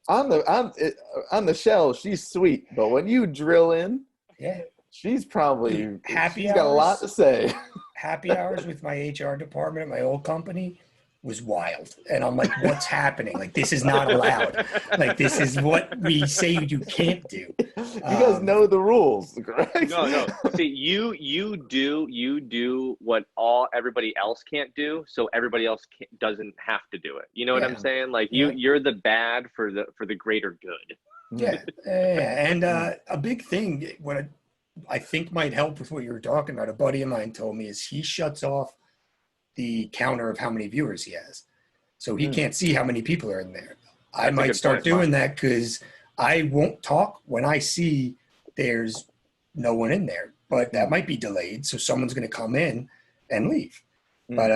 On the shell, she's sweet, but when you drill in, she's probably she's got a lot to say. Happy hours with my HR department at my old company was wild, and I'm like, what's happening? Like, this is not allowed. Like, this is what we say you can't do. You guys know the rules, correct? No. See, you do what everybody else can't do, so everybody else doesn't have to do it. You know what I'm saying? Like, you're the bad for the greater good. Yeah. And a big thing, what I think might help with what you were talking about, a buddy of mine told me, is he shuts off the counter of how many viewers he has, so he can't see how many people are in there. I might start doing that, because I won't talk when I see there's no one in there, but that might be delayed, so someone's going to come in and leave. But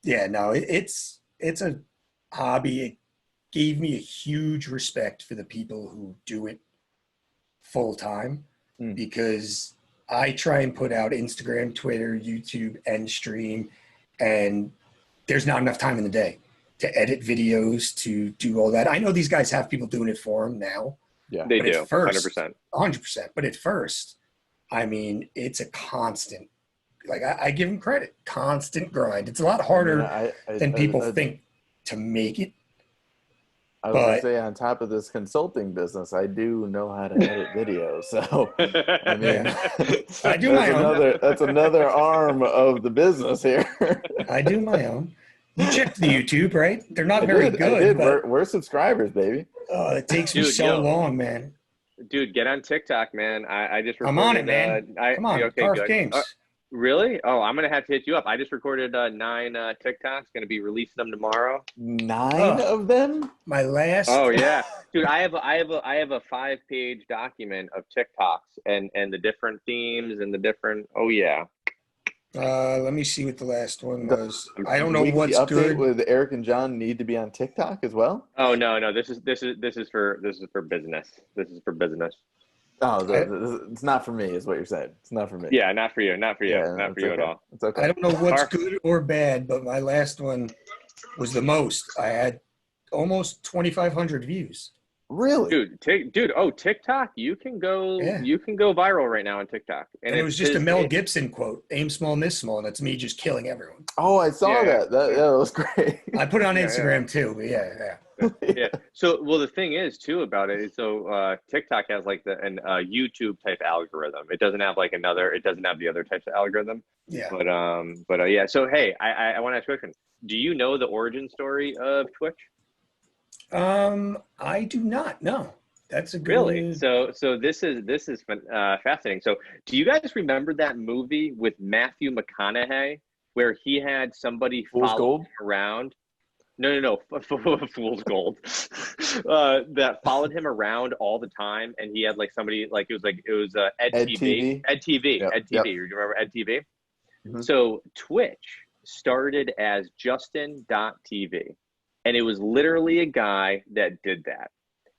it's a hobby. It gave me a huge respect for the people who do it full time, because I try and put out Instagram, Twitter, YouTube, and stream, and there's not enough time in the day to edit videos, to do all that. I know these guys have people doing it for them now. Yeah, they do. 100%. 100%. But at first, I mean, it's a constant, like, I give them credit, constant grind. It's a lot harder than people think to make it. I was going to say, on top of this consulting business, I do know how to edit videos. So, I mean, I do my own. That's another arm of the business here. I do my own. You checked the YouTube, right? They're not very good. I did. We're subscribers, baby. It takes me so long, man. Dude, get on TikTok, man. I just I'm on it, man. Come on, CarfGames. Really? Oh, I'm gonna have to hit you up. I just recorded 9 TikToks. Gonna be releasing them tomorrow. 9 Oh, of them? my last. Oh yeah, dude. I have a 5-page document of TikToks and the different themes and the different. Oh yeah. Let me see what the last one The was. I don't know weekly what's update good. with Eric and John need to be on TikTok as well? Oh no. This is for business. This is for business. Oh, I, it's not for me, is what you're saying. It's not for me. Yeah, not for you. Not for you. Yeah, Not for it's you at okay. all. It's okay. I don't know what's Carf. good or bad, but my last one was the most. I had almost 2,500 views. Really? Dude. Oh, TikTok. You can go. Yeah. You can go viral right now on TikTok, and And it it's was just a his. Mel Gibson quote, aim small, miss small. And that's me just killing everyone. Oh, I saw Yeah, that. That was great. I put it on yeah. Instagram too, but yeah. Yeah. So, well, the thing is too about it is TikTok has like an YouTube type algorithm. It doesn't have like another. It doesn't have the other types of algorithm. Yeah. But yeah. So hey, I want to ask a question. Do you know the origin story of Twitch? I do not know. That's a Really? good. So this is fascinating. So do you guys remember that movie with Matthew McConaughey where he had somebody Fool's follow Gold? him around? No. Fool's Gold. That followed him around all the time, and he had like somebody like it was Ed Ed TV. TV? Ed TV. Yep. Ed Yep. TV. You remember Ed TV? Mhm. So Twitch started as Justin.tv, and it was literally a guy that did that,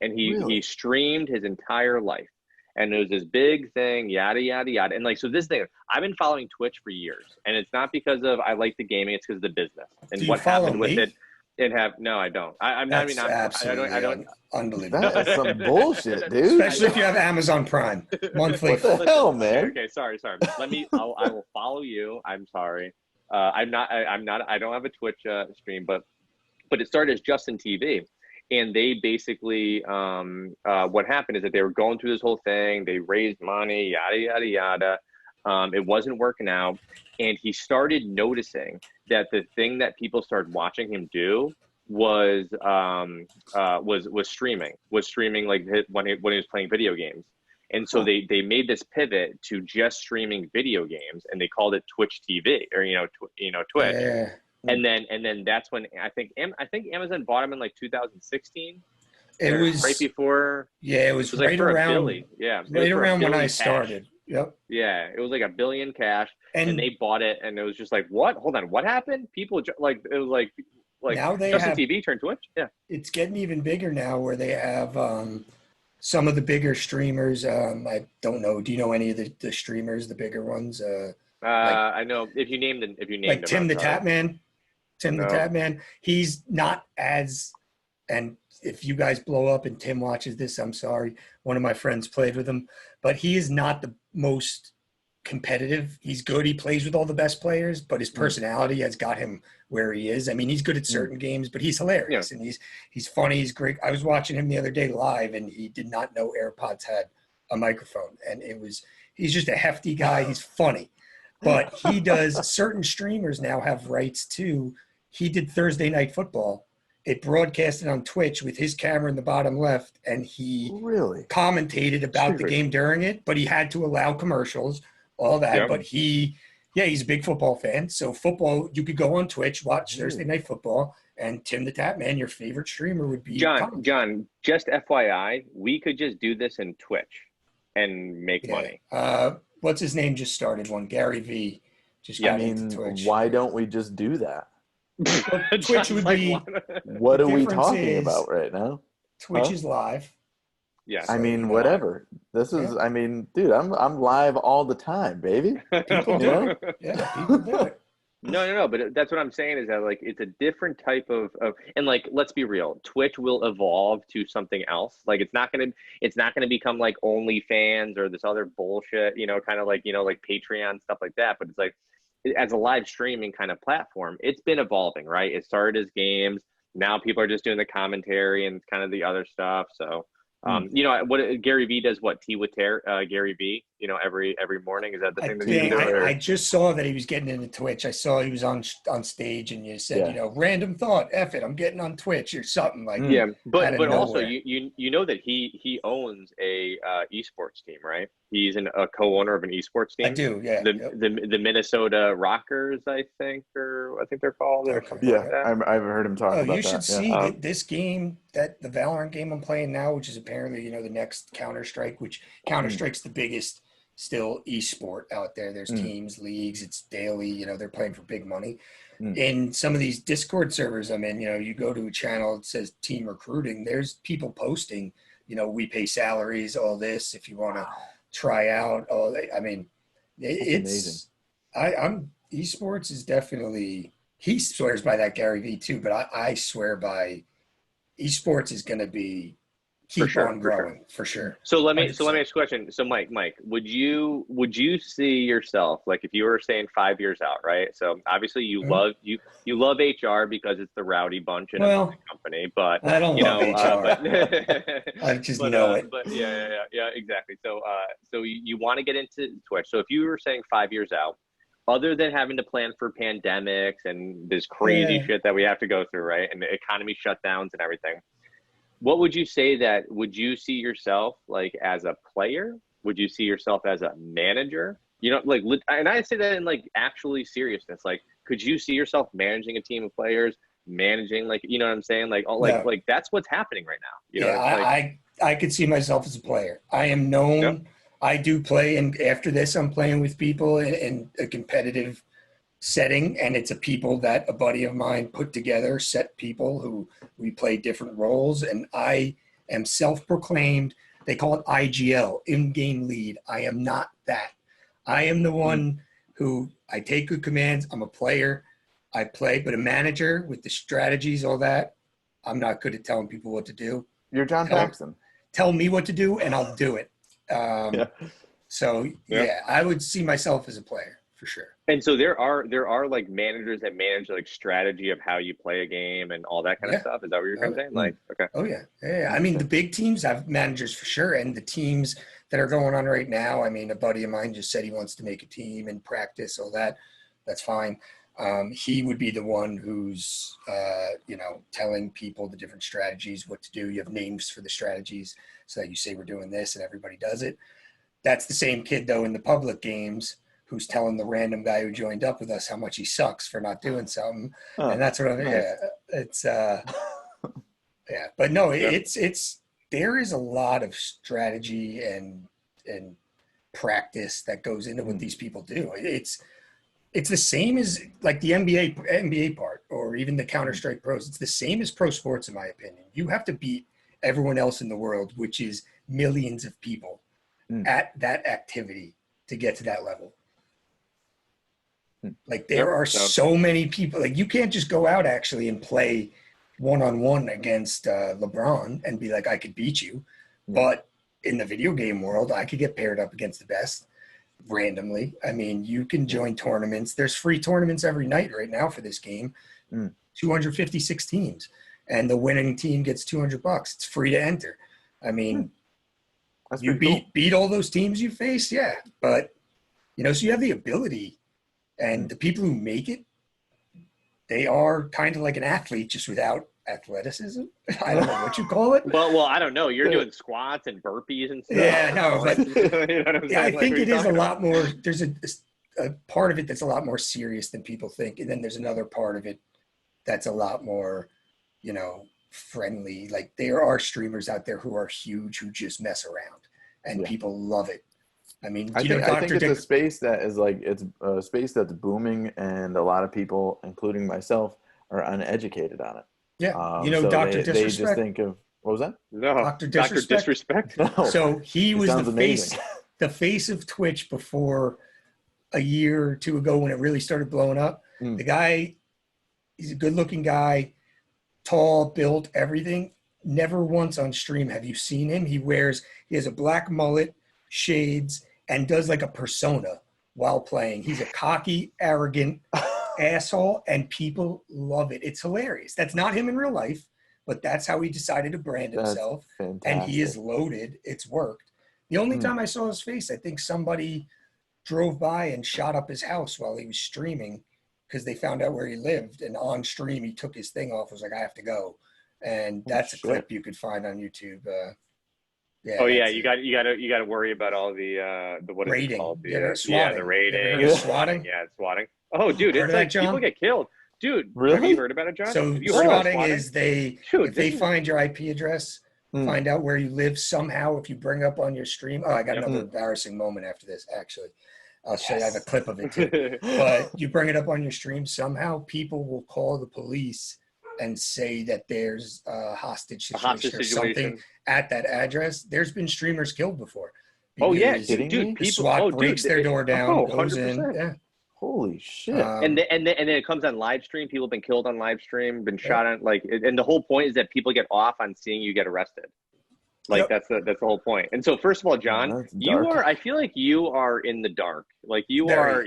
and he Really? streamed his entire life, and it was this big thing, yada yada yada, and like so this thing. I've been following Twitch for years, and it's not because of I like the gaming; it's because of the business and Do you what follow happened with me? it. And have no, I don't. I'm not. I mean, That's I absolutely don't. unbelievable. That is some bullshit, dude. Especially if you have Amazon Prime monthly. What the hell, man? Okay, sorry. I will follow you. I'm sorry. I'm not. I'm not. I don't have a Twitch stream, but it started as Justin TV, and they basically what happened is that they were going through this whole thing. They raised money, yada yada yada. It wasn't working out, and he started noticing that the thing that people started watching him do was streaming like when he was playing video games. And so they made this pivot to just streaming video games, and they called it Twitch TV, or Twitch. Yeah. And then that's when I think Amazon bought him in like 2016. It was right before. Yeah, it was It was like right for a around billy. Yeah, right around when I cash. started. Yep. Yeah, it was like $1 billion cash, and And they bought it, and it was just like, what? Hold on, what happened? People like it was like now they Justin have TV turned Twitch. Yeah, it's getting even bigger now where they have some of the bigger streamers. I don't know. Do you know any of the streamers, the bigger ones? I know if you named them. Like Tim the Tatman. Tim the No. Tatman. He's not as, and if you guys blow up and Tim watches this, I'm sorry. One of my friends played with him, but he is not the most competitive. He's good. He plays with all the best players, but his personality has got him where he is. I mean, he's good at certain games, but he's hilarious and he's funny. He's great. I was watching him the other day live, and he did not know AirPods had a microphone, and he's just a hefty guy. He's funny, but he does certain streamers now have rights to. He did Thursday Night Football. It broadcasted on Twitch with his camera in the bottom left, and he Really commentated about the game during it, but he had to allow commercials, all that. Yep. But he's a big football fan. So football, you could go on Twitch, watch Thursday Night Football, and Tim the Tatman, your favorite streamer, would be John. Just FYI, we could just do this in Twitch and make money. What's his name? Just started one. Gary V. Just got into Twitch. Why don't we just do that? Twitch would be. What are we talking about right now? Twitch is live. Yeah. I mean, whatever. This is. I mean, dude, I'm live all the time, baby. People do it. Yeah, people do it. No. But that's what I'm saying is that like it's a different type of and like let's be real, Twitch will evolve to something else. Like it's not gonna become like OnlyFans or this other bullshit, kind of like like Patreon stuff like that. But it's like as a live streaming kind of platform, it's been evolving, right? It started as games. Now people are just doing the commentary and kind of the other stuff. So what Gary V does, what Tea with Gary V, every morning? Is that the thing that you do? I just saw that he was getting into Twitch. I saw he was on stage, and you said, random thought, F it, I'm getting on Twitch or something like that. Yeah, but also you know that he owns a esports team, right? He's a co-owner of an esports team. I do, yeah. The Minnesota Rockers, I think they're called, or something like that. I've heard him talk about that. You should see this game, that the Valorant game I'm playing now, which is apparently the next Counter-Strike, which Counter-Strike's the biggest still esport out there. There's teams, leagues, it's daily, they're playing for big money. In some of these Discord servers I'm in, you go to a channel, it says team recruiting, there's people posting, we pay salaries, all this, if you want to try out. It's amazing. Esports is definitely, he swears by that Gary Vee too, but I swear by esports is going to be keep on growing for sure. So let me ask a question. So Mike, would you see yourself, like, if you were saying 5 years out, right? So obviously you love HR because it's the rowdy bunch in a company, but I don't love HR. I just know it. But yeah, exactly. So you want to get into Twitch. So if you were saying 5 years out, other than having to plan for pandemics and this crazy shit that we have to go through, right? And the economy shutdowns and everything, what would you say would you see yourself like as a player? Would you see yourself as a manager? And I say that in like actually seriousness. Like, could you see yourself managing a team of players, managing, like, you know what I'm saying? Like, like that's what's happening right now. I could see myself as a player. I am known. Yep. I do play, and after this, I'm playing with people in a competitive setting, and it's a people that a buddy of mine put together, set people who we play different roles, and I am self-proclaimed. They call it IGL, in-game lead. I am not that. I am the one who, I take good commands. I'm a player. I play, but a manager with the strategies, all that, I'm not good at telling people what to do. You're John Paxton. Tell me what to do, and I'll do it. So I would see myself as a player for sure. And so there are like managers that manage like strategy of how you play a game and all that kind of stuff. Is that what you're kind of saying? Like, okay. Oh yeah. I mean, the big teams have managers for sure, and the teams that are going on right now. I mean, a buddy of mine just said he wants to make a team and practice all that. That's fine. He would be the one who's telling people the different strategies, what to do. You have names for the strategies, so that you say we're doing this and everybody does it. That's the same kid though in the public games who's telling the random guy who joined up with us how much he sucks for not doing something. And that's what it's but no, it's there is a lot of strategy and practice that goes into what these people do. It's the same as like the NBA part, or even the Counter-Strike pros. It's the same as pro sports, in my opinion. You have to beat everyone else in the world, which is millions of people at that activity to get to that level. Like there are so many people, like you can't just go out actually and play one-on-one against LeBron and be like, I could beat you. But in the video game world, I could get paired up against the best randomly. I mean, you can join tournaments. There's free tournaments every night right now for this game. 256 teams, and the winning team gets $200. It's free to enter. I mean, you beat all those teams you face, but so you have the ability, and the people who make it, they are kind of like an athlete just without athleticism. I don't know what you call it. Well, I don't know. You're doing squats and burpees and stuff. Yeah, no, but I think it is a lot more. There's a part of it that's a lot more serious than people think, and then there's another part of it that's a lot more, friendly. Like there are streamers out there who are huge who just mess around, and people love it. I mean, I think it's a space that is like, it's a space that's booming, and a lot of people, including myself, are uneducated on it. Yeah, so Dr. Disrespect. They just think of, what was that? No, Dr. Disrespect. No. So he was the face of Twitch before a year or two ago when it really started blowing up. The guy, he's a good-looking guy, tall, built, everything. Never once on stream have you seen him. He has a black mullet, shades, and does like a persona while playing. He's a cocky, arrogant asshole, and people love it. It's hilarious. That's not him in real life, but that's how he decided to brand himself. And he is loaded. It's worked. The only time I saw his face, I think somebody drove by and shot up his house while he was streaming because they found out where he lived. And on stream, he took his thing off, was like, I have to go. And that's a clip you could find on YouTube. Yeah. Oh yeah, you got to worry about all the what is rating. It called? The rating. Swatting. Yeah, swatting. Oh, dude, it's like people get killed. Dude, really? Have you heard about it, John? So swatting is if they find your IP address, find out where you live somehow. If you bring up on your stream, I got another embarrassing moment after this. Actually, I'll show you. I have a clip of it too. But you bring it up on your stream somehow, people will call the police and say that there's a hostage situation or something at that address. There's been streamers killed before. Oh yeah, dude, people SWAT breaks their door down, goes 100%. In. Yeah. Holy shit! And then it comes on live stream. People have been killed on live stream, been shot on and the whole point is that people get off on seeing you get arrested. That's the whole point. And so first of all, John, I feel like you are in the dark. Like you are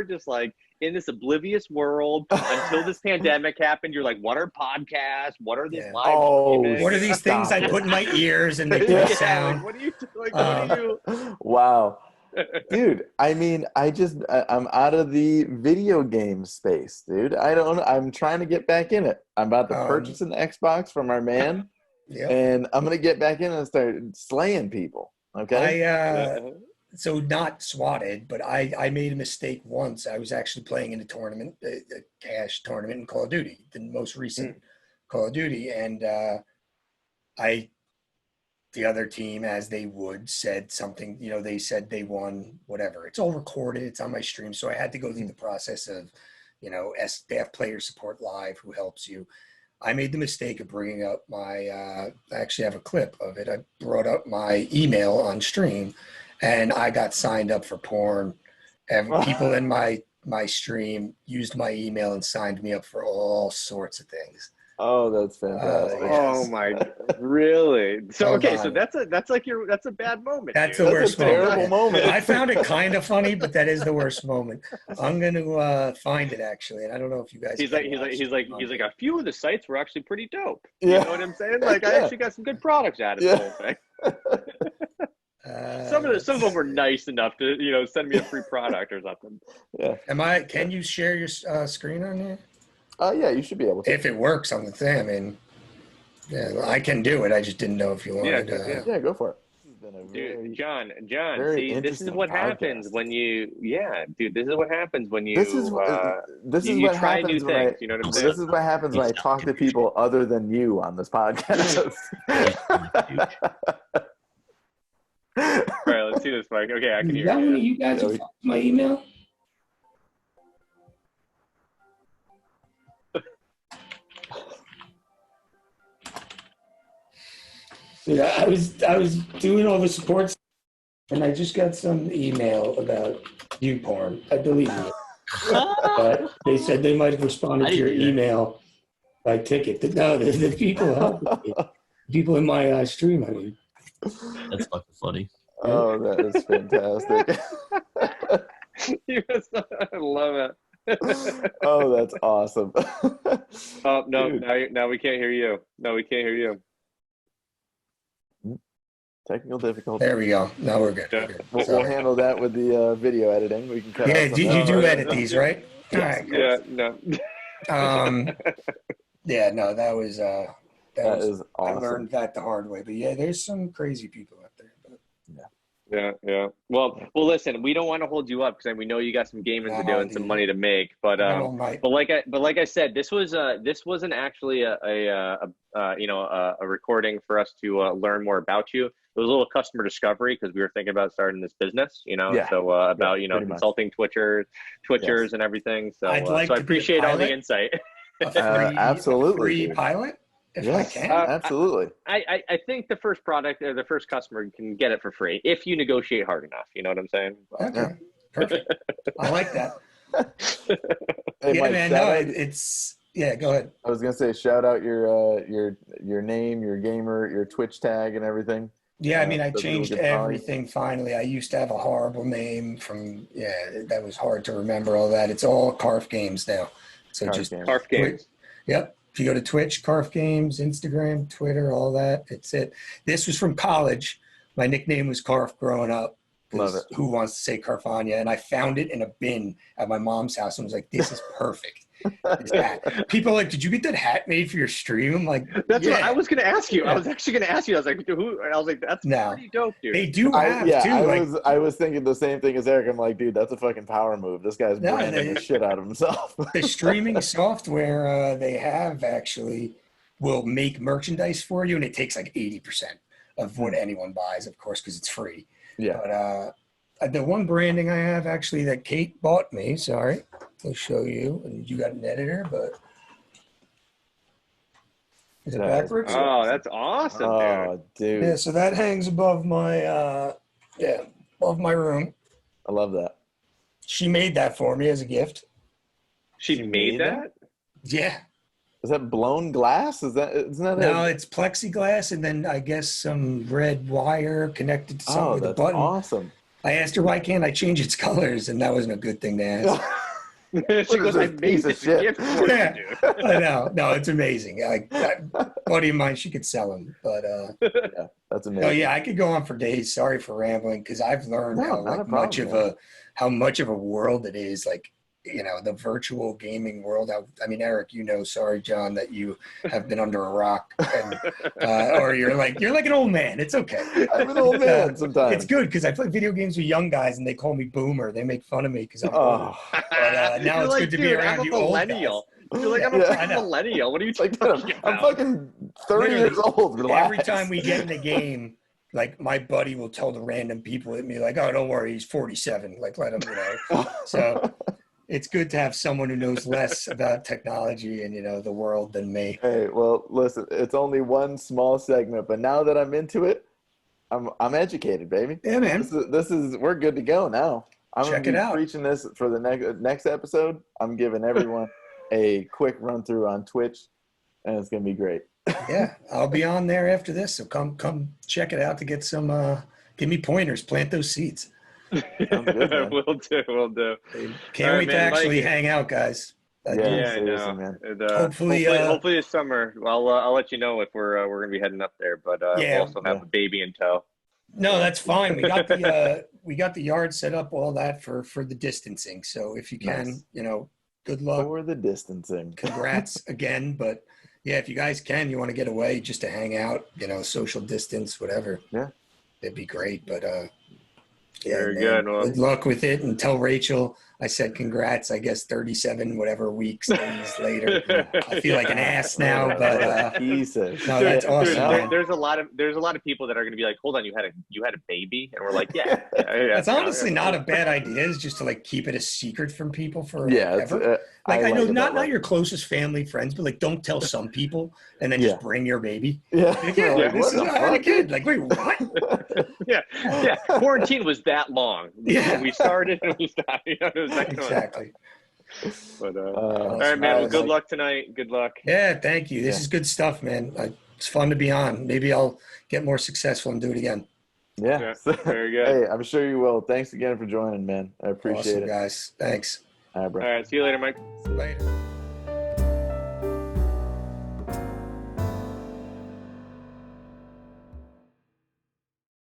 just like in this oblivious world until this pandemic happened. You're like, what are podcasts? What are these live streaming? What are these things I put in my ears and they play sound? What do you Wow. Dude, I mean, I'm out of the video game space, dude. I'm trying to get back in it. I'm about to purchase an Xbox from our man, and I'm going to get back in and start slaying people, okay? So not swatted, but I made a mistake once. I was actually playing in a tournament, a cash tournament in Call of Duty, the most recent Call of Duty, and the other team, as they would, said something, they said they won, whatever. It's all recorded. It's on my stream. So I had to go through the process of, they have player support live who helps you. I made the mistake of bringing up I actually have a clip of it. I brought up my email on stream and I got signed up for porn. And people in my stream used my email and signed me up for all sorts of things. Oh, that's fantastic! Oh my, really? So so that's a bad moment. That's dude. the worst terrible moment. I found it kind of funny, but that is the worst moment. I'm gonna find it actually, and I don't know if you guys. He's like a few of the sites were actually pretty dope. You know what I'm saying? Like I actually got some good products out of the whole thing. Some of them were nice enough to send me a free product or something. Yeah. Can you share your screen on here? Yeah, you should be able to. If it works on the thing, I mean, I can do it. I just didn't know if you wanted to. Yeah, go for it. Dude, John, see, this is what happens when you, this is what happens when you, you try new things, you know what I'm saying? This is what happens when I talk to people other than you on this podcast. All right, let's see this, Mike. Okay, I can hear you. Is that one of you guys who fucked my email? Yeah, I was doing all the supports, and I just got some email about you porn. I believe it, but they said they might have responded to your email by ticket. No, the people helping me. People in my stream. I mean, that's fucking funny. Oh, that is fantastic. I love it. Oh, that's awesome. Oh no! Now we can't hear you. No, we can't hear you. Technical difficulty. There we go. Now we're good. Yeah. We'll handle that with the video editing. We can cut. Yeah, you do edit these, right? Yes. All right. Yeah. No. Yeah. No, that was that is awesome. I learned that the hard way, but yeah, there's some crazy people out there. But. Yeah. Well, listen, we don't want to hold you up because we know you got some gaming to do and some money to make. But like I said, this wasn't actually a recording for us to learn more about you. It was a little customer discovery because we were thinking about starting this business, So about consulting Twitchers and everything. So so I appreciate all the insight. Absolutely, free pilot. If I can. Absolutely. I think the first product or the first customer can get it for free if you negotiate hard enough. You know what I'm saying? Okay. Perfect. I like that. Hey, Mike, man. No, it's go ahead. I was gonna say shout out your name, your gamer, your Twitch tag, and everything. Yeah, I mean, I changed everything finally. I used to have a horrible name that was hard to remember all that. It's all CarfGames now. So CarfGames. Yep. If you go to Twitch, CarfGames, Instagram, Twitter, all that, it's it. This was from college My nickname was Carf growing up. Love it. Who wants to say Carfania? And I found it in a bin at my mom's house and was like, this is perfect. This hat. People are like, did you get that hat made for your stream? I'm like, That's yeah. what I was going to ask you. Yeah. I was actually going to ask you. I was like, who? And I was like, that's pretty dope, dude. They do have, too. I was thinking the same thing as Eric. I'm like, dude, that's a fucking power move. This guy's branding the shit out of himself. The streaming software they have actually will make merchandise for you, and it takes like 80% of what anyone buys, of course, because it's free. Yeah. But the one branding I have actually that Kate bought me, sorry, I'll show you, and you got an editor, but is it backwards? Oh, that's awesome, dude. Yeah, so that hangs above my above my room. I love that. She made that for me as a gift. She made that? Yeah. Is that blown glass? Isn't that No, it's plexiglass, and then I guess some red wire connected to something with a button. Awesome. I asked her, why can't I change its colors? And that wasn't a good thing to ask. She goes, I made this gift for you, dude. I know. No, it's amazing. Buddy of mine, she could sell them. But yeah, that's amazing. Oh yeah, I could go on for days. Sorry for rambling, because I've learned how much of a world it is. Like, you know, the virtual gaming world. I mean, Eric, you know, sorry, John, that you have been under a rock, and, or you're like an old man. It's okay. I'm an old man sometimes. It's good because I play video games with young guys, and they call me boomer. They make fun of me because I'm old. But now it's good to be around you old guys. You're like, I'm a millennial. What are you talking about? I'm fucking 30 years old. Relax. Every time we get in the game, like my buddy will tell the random people at me, like, oh, don't worry, he's 47. Like, let him, you know. So it's good to have someone who knows less about technology and, you know, the world than me. Hey, well, listen, it's only one small segment, but now that I'm into it, I'm educated, baby. Yeah, man. This is we're good to go now. I'm Check it out. Preaching this for the next episode. I'm giving everyone a quick run through on Twitch, and it's gonna be great. Yeah, I'll be on there after this, so come check it out to get some. Give me pointers. Plant those seeds. Good, We'll do. Can't wait to actually hang out, guys. Yeah, man. Hopefully this summer. I'll let you know if we're gonna be heading up there, but we'll also have a baby in tow. No, that's fine. We got the yard set up, all that for the distancing. So if you can, you know, good luck for the distancing. Congrats again, but yeah, if you guys can, you want to get away just to hang out, you know, social distance, whatever. Yeah, it'd be great. But yeah, very good. Well, good luck with it, and tell Rachel I said congrats. I guess 37 whatever weeks days later. I feel like an ass now, but no, that's awesome. There's a lot of people that are going to be like, hold on, you had a baby, and we're like, yeah. That's honestly not a bad idea. Is just to like keep it a secret from people for forever. Like I know not your closest family, friends, but like don't tell some people and then just bring your baby. Yeah. Like, this is I had a kid. Like, wait, what? yeah. Quarantine was that long. We started and we stopped. You know, it was that exactly. But all right, man. Well, good luck tonight. Good luck. Yeah, thank you. This is good stuff, man. It's fun to be on. Maybe I'll get more successful and do it again. Yeah. Very good. Hey, I'm sure you will. Thanks again for joining, man. I appreciate it, guys. Thanks. All right, bro. All right. See you later, Mike. Later.